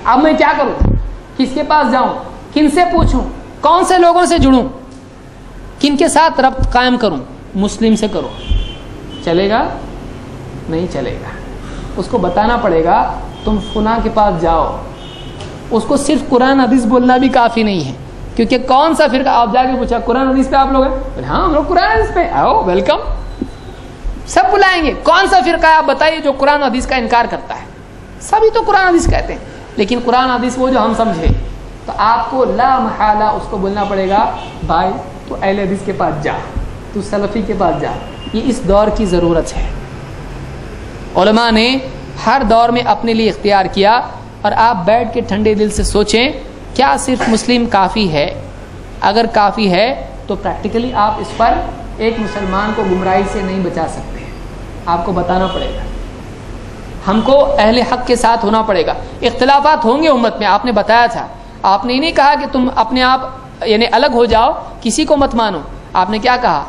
اب میں کیا کروں؟ کس کے پاس جاؤں؟ کن سے پوچھوں؟ کون سے لوگوں سے جڑوں؟ کن کے ساتھ ربط قائم کروں؟ مسلم سے کرو. چلے گا؟ نہیں چلے گا. اس کو بتانا پڑے گا تم فلاں کے پاس جاؤ. اس کو صرف قرآن حدیث بولنا بھی کافی نہیں ہے، کیونکہ کون سا فرقہ، آپ جا کے پوچھا قرآن حدیث پہ آپ لوگ ہیں؟ ہاں ہم لوگ قرآن حدیث پہ، آؤ ویلکم، سب بلائیں گے. کون سا فرقہ ہے آپ بتائیے جو قرآن حدیث کا انکار کرتا ہے؟ سبھی تو قرآن حدیث کہتے ہیں، لیکن قرآن حدیث وہ جو ہم سمجھے. تو آپ کو لا محالہ اس کو بولنا پڑے گا بھائی تو اہل حدیث کے پاس جا، تو سلفی کے پاس جا. یہ اس دور کی ضرورت ہے. علماء نے ہر دور میں اپنے لیے اختیار کیا. اور آپ بیٹھ کے ٹھنڈے دل سے سوچیں کیا صرف مسلم کافی ہے؟ اگر کافی ہے تو پریکٹیکلی آپ اس پر ایک مسلمان کو گمراہی سے نہیں بچا سکتے. آپ کو بتانا پڑے گا, ہم کو اہل حق کے ساتھ ہونا پڑے گا. اختلافات ہوں گے امت میں, آپ نے بتایا تھا. آپ نے نہیں کہا کہ تم اپنے آپ یعنی الگ ہو جاؤ, کسی کو مت مانو. آپ نے کیا کہا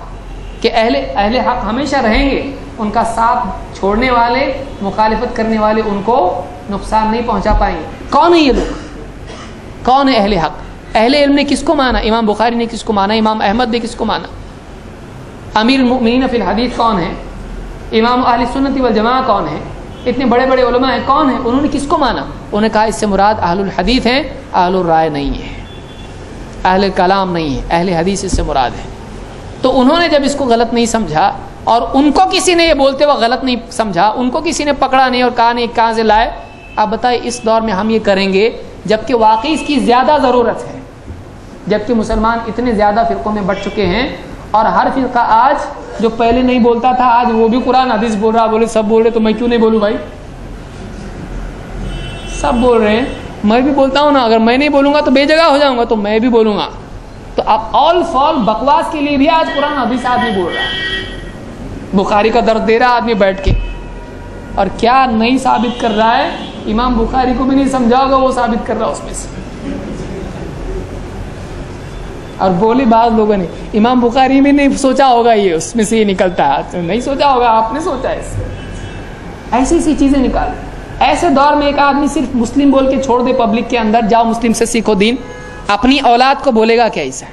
کہ اہل حق ہمیشہ رہیں گے, ان کا ساتھ چھوڑنے والے, مخالفت کرنے والے ان کو نقصان نہیں پہنچا پائیں گے. کون ہے یہ لوگ؟ کون ہے اہل حق؟ اہل علم نے کس کو مانا؟ امام بخاری نے کس کو مانا؟ امام احمد نے کس کو مانا؟ امیر المؤمنین فی الحدیث کون ہے؟ امام اہل سنت والجماعہ کون ہے؟ اتنے بڑے بڑے علماء ہیں, کون ہیں؟ انہوں نے کس کو مانا؟ انہوں نے کہا اس سے مراد اہل الحدیث ہیں, اہل الرائے نہیں ہے, اہل کلام نہیں ہے, اہل حدیث اس سے مراد ہے. تو انہوں نے جب اس کو غلط نہیں سمجھا, اور ان کو کسی نے یہ بولتے ہوئے غلط نہیں سمجھا, ان کو کسی نے پکڑا نہیں اور کہا نہیں کہاں سے لائے, آپ بتائیں اس دور میں ہم یہ کریں گے جبکہ واقعی اس کی زیادہ ضرورت ہے, جبکہ مسلمان اتنے زیادہ فرقوں میں بٹ چکے ہیں, اور ہر فرقہ آج جو پہلے نہیں بولتا تھا آج وہ بھی قرآن حدیث بول رہا. بولے سب بول رہے تو میں کیوں نہیں بولوں بھائی؟ سب بول رہے ہیں, میں بھی بولتا ہوں نا. اگر میں نہیں بولوں گا تو بے جگہ ہو جاؤں گا, تو میں بھی بولوں گا. تو اب آل فال بکواس کے لیے بھی آج قرآن حدیث آدمی بول رہا ہے. بخاری کا درد دے رہا آدمی بیٹھ کے, اور کیا نہیں ثابت کر رہا ہے؟ امام بخاری کو بھی نہیں سمجھا ہوگا, وہ ثابت کر رہا اس میں سے. اور بولے بعض لوگوں نے امام بخاری میں نہیں سوچا ہوگا, یہ اس میں سے یہ نکلتا ہے. نہیں سوچا ہوگا, آپ نے سوچا ہے. ایسی ایسی چیزیں نکال. ایسے دور میں ایک آدمی صرف مسلم بول کے چھوڑ دے پبلک کے اندر, جاؤ مسلم سے سیکھو دین, اپنی اولاد کو بولے گا کیا ایسا؟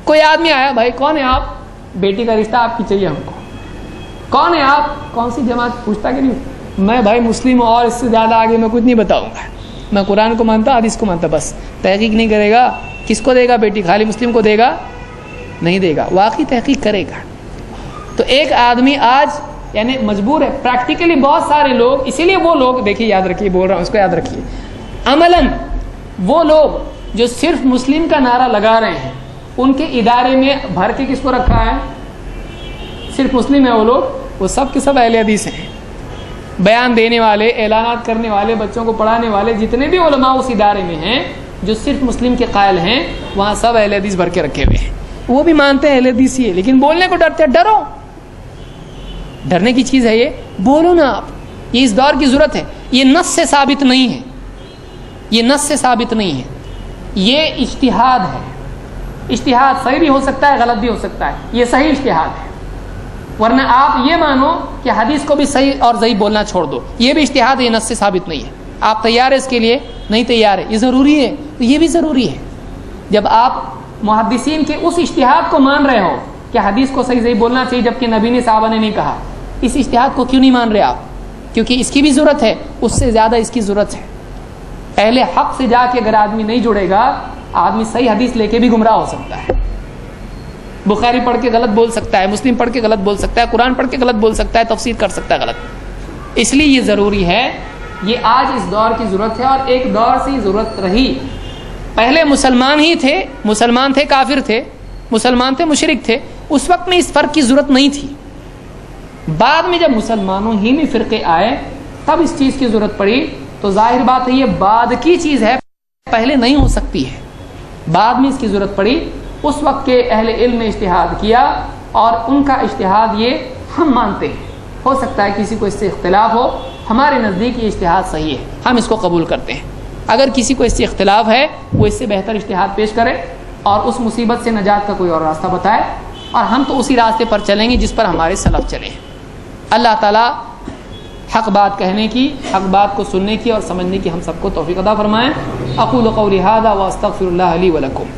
کوئی آدمی آیا, بھائی کون ہے آپ؟ بیٹی کا رشتہ آپ کی چاہیے ہم کو. کون ہے آپ؟ کون سی جماعت؟ پوچھتا کہ نہیں, میں بھائی مسلم ہوں اور اس سے زیادہ آگے میں کچھ نہیں بتاؤں گا. میں قرآن کو مانتا, حدیث کو مانتا, بس. تحقیق نہیں کرے گا. کس کو دے گا بیٹی؟ خالی مسلم کو دے گا؟ نہیں دے گا, واقعی تحقیق کرے گا. تو ایک آدمی آج یعنی مجبور ہے پریکٹیکلی. بہت سارے لوگ, اسی لیے وہ لوگ دیکھیے, یاد رکھیے, بول رہا ہوں اس کو یاد رکھیے, عملاً وہ لوگ جو صرف مسلم کا نعرہ لگا رہے ہیں, ان کے ادارے میں بھر کے کس کو رکھا ہے؟ صرف مسلم ہے وہ لوگ, وہ سب کے سب اہل حدیث ہیں. بیان دینے والے, اعلانات کرنے والے, بچوں کو پڑھانے والے, جتنے بھی علماء اس ادارے میں ہیں جو صرف مسلم کے قائل ہیں, وہاں سب اہل حدیث بھر کے رکھے ہوئے ہیں. وہ بھی مانتے ہیں اہل حدیث ہی ہے, لیکن بولنے کو ڈرتے ہیں. ڈرو, ڈرنے کی چیز ہے یہ؟ بولو نا آپ. یہ اس دور کی ضرورت ہے. یہ نص سے ثابت نہیں ہے, یہ نص سے ثابت نہیں ہے, یہ اجتہاد ہے. اجتہاد صحیح بھی ہو سکتا ہے, غلط بھی ہو سکتا ہے, یہ صحیح اجتہاد ہے. ورنہ آپ یہ مانو کہ حدیث کو بھی صحیح اور ضعیف بولنا چھوڑ دو, یہ بھی اجتہاد ہے, یہ نص سے ثابت نہیں ہے. آپ تیار ہے اس کے لیے؟ نہیں تیار ہے. یہ ضروری ہے, تو یہ بھی ضروری ہے. جب آپ محدثین کے اس اجتہاد کو مان رہے ہو کہ حدیث کو صحیح بولنا چاہیے جبکہ نبی نے صحابہ نے نہیں کہا, اس اجتہاد کو کیوں نہیں مان رہے آپ؟ کیونکہ اس کی بھی ضرورت ہے, اس سے زیادہ اس کی ضرورت ہے. اہل حق سے جا کے اگر آدمی نہیں جڑے گا, آدمی صحیح حدیث لے کے بھی گمراہ ہو سکتا ہے. بخاری پڑھ کے غلط بول سکتا ہے, مسلم پڑھ کے غلط بول سکتا ہے, قرآن پڑھ کے غلط بول سکتا ہے, تفسیر کر سکتا ہے غلط. اس لیے یہ ضروری ہے, یہ آج اس دور کی ضرورت ہے, اور ایک دور سے ضرورت رہی. پہلے مسلمان ہی تھے, مسلمان تھے کافر تھے, مسلمان تھے مشرک تھے, اس وقت میں اس فرق کی ضرورت نہیں تھی. بعد میں جب مسلمانوں ہی میں فرقے آئے تب اس چیز کی ضرورت پڑی. تو ظاہر بات ہے یہ بعد کی چیز ہے, پہلے نہیں ہو سکتی ہے, بعد میں اس کی ضرورت پڑی. اس وقت کے اہل علم نے اجتہاد کیا, اور ان کا اجتہاد یہ ہم مانتے ہیں. ہو سکتا ہے کسی کو اس سے اختلاف ہو, ہمارے نزدیک یہ اجتہاد صحیح ہے, ہم اس کو قبول کرتے ہیں. اگر کسی کو اس سے اختلاف ہے, وہ اس سے بہتر اجتہاد پیش کرے اور اس مصیبت سے نجات کا کوئی اور راستہ بتائے, اور ہم تو اسی راستے پر چلیں گے جس پر ہمارے سلف چلے. اللہ تعالیٰ حق بات کہنے کی, حق بات کو سننے کی اور سمجھنے کی ہم سب کو توفیق عطا فرمائیں. اقول قولی ھذا واستغفر اللہ لی ولکم.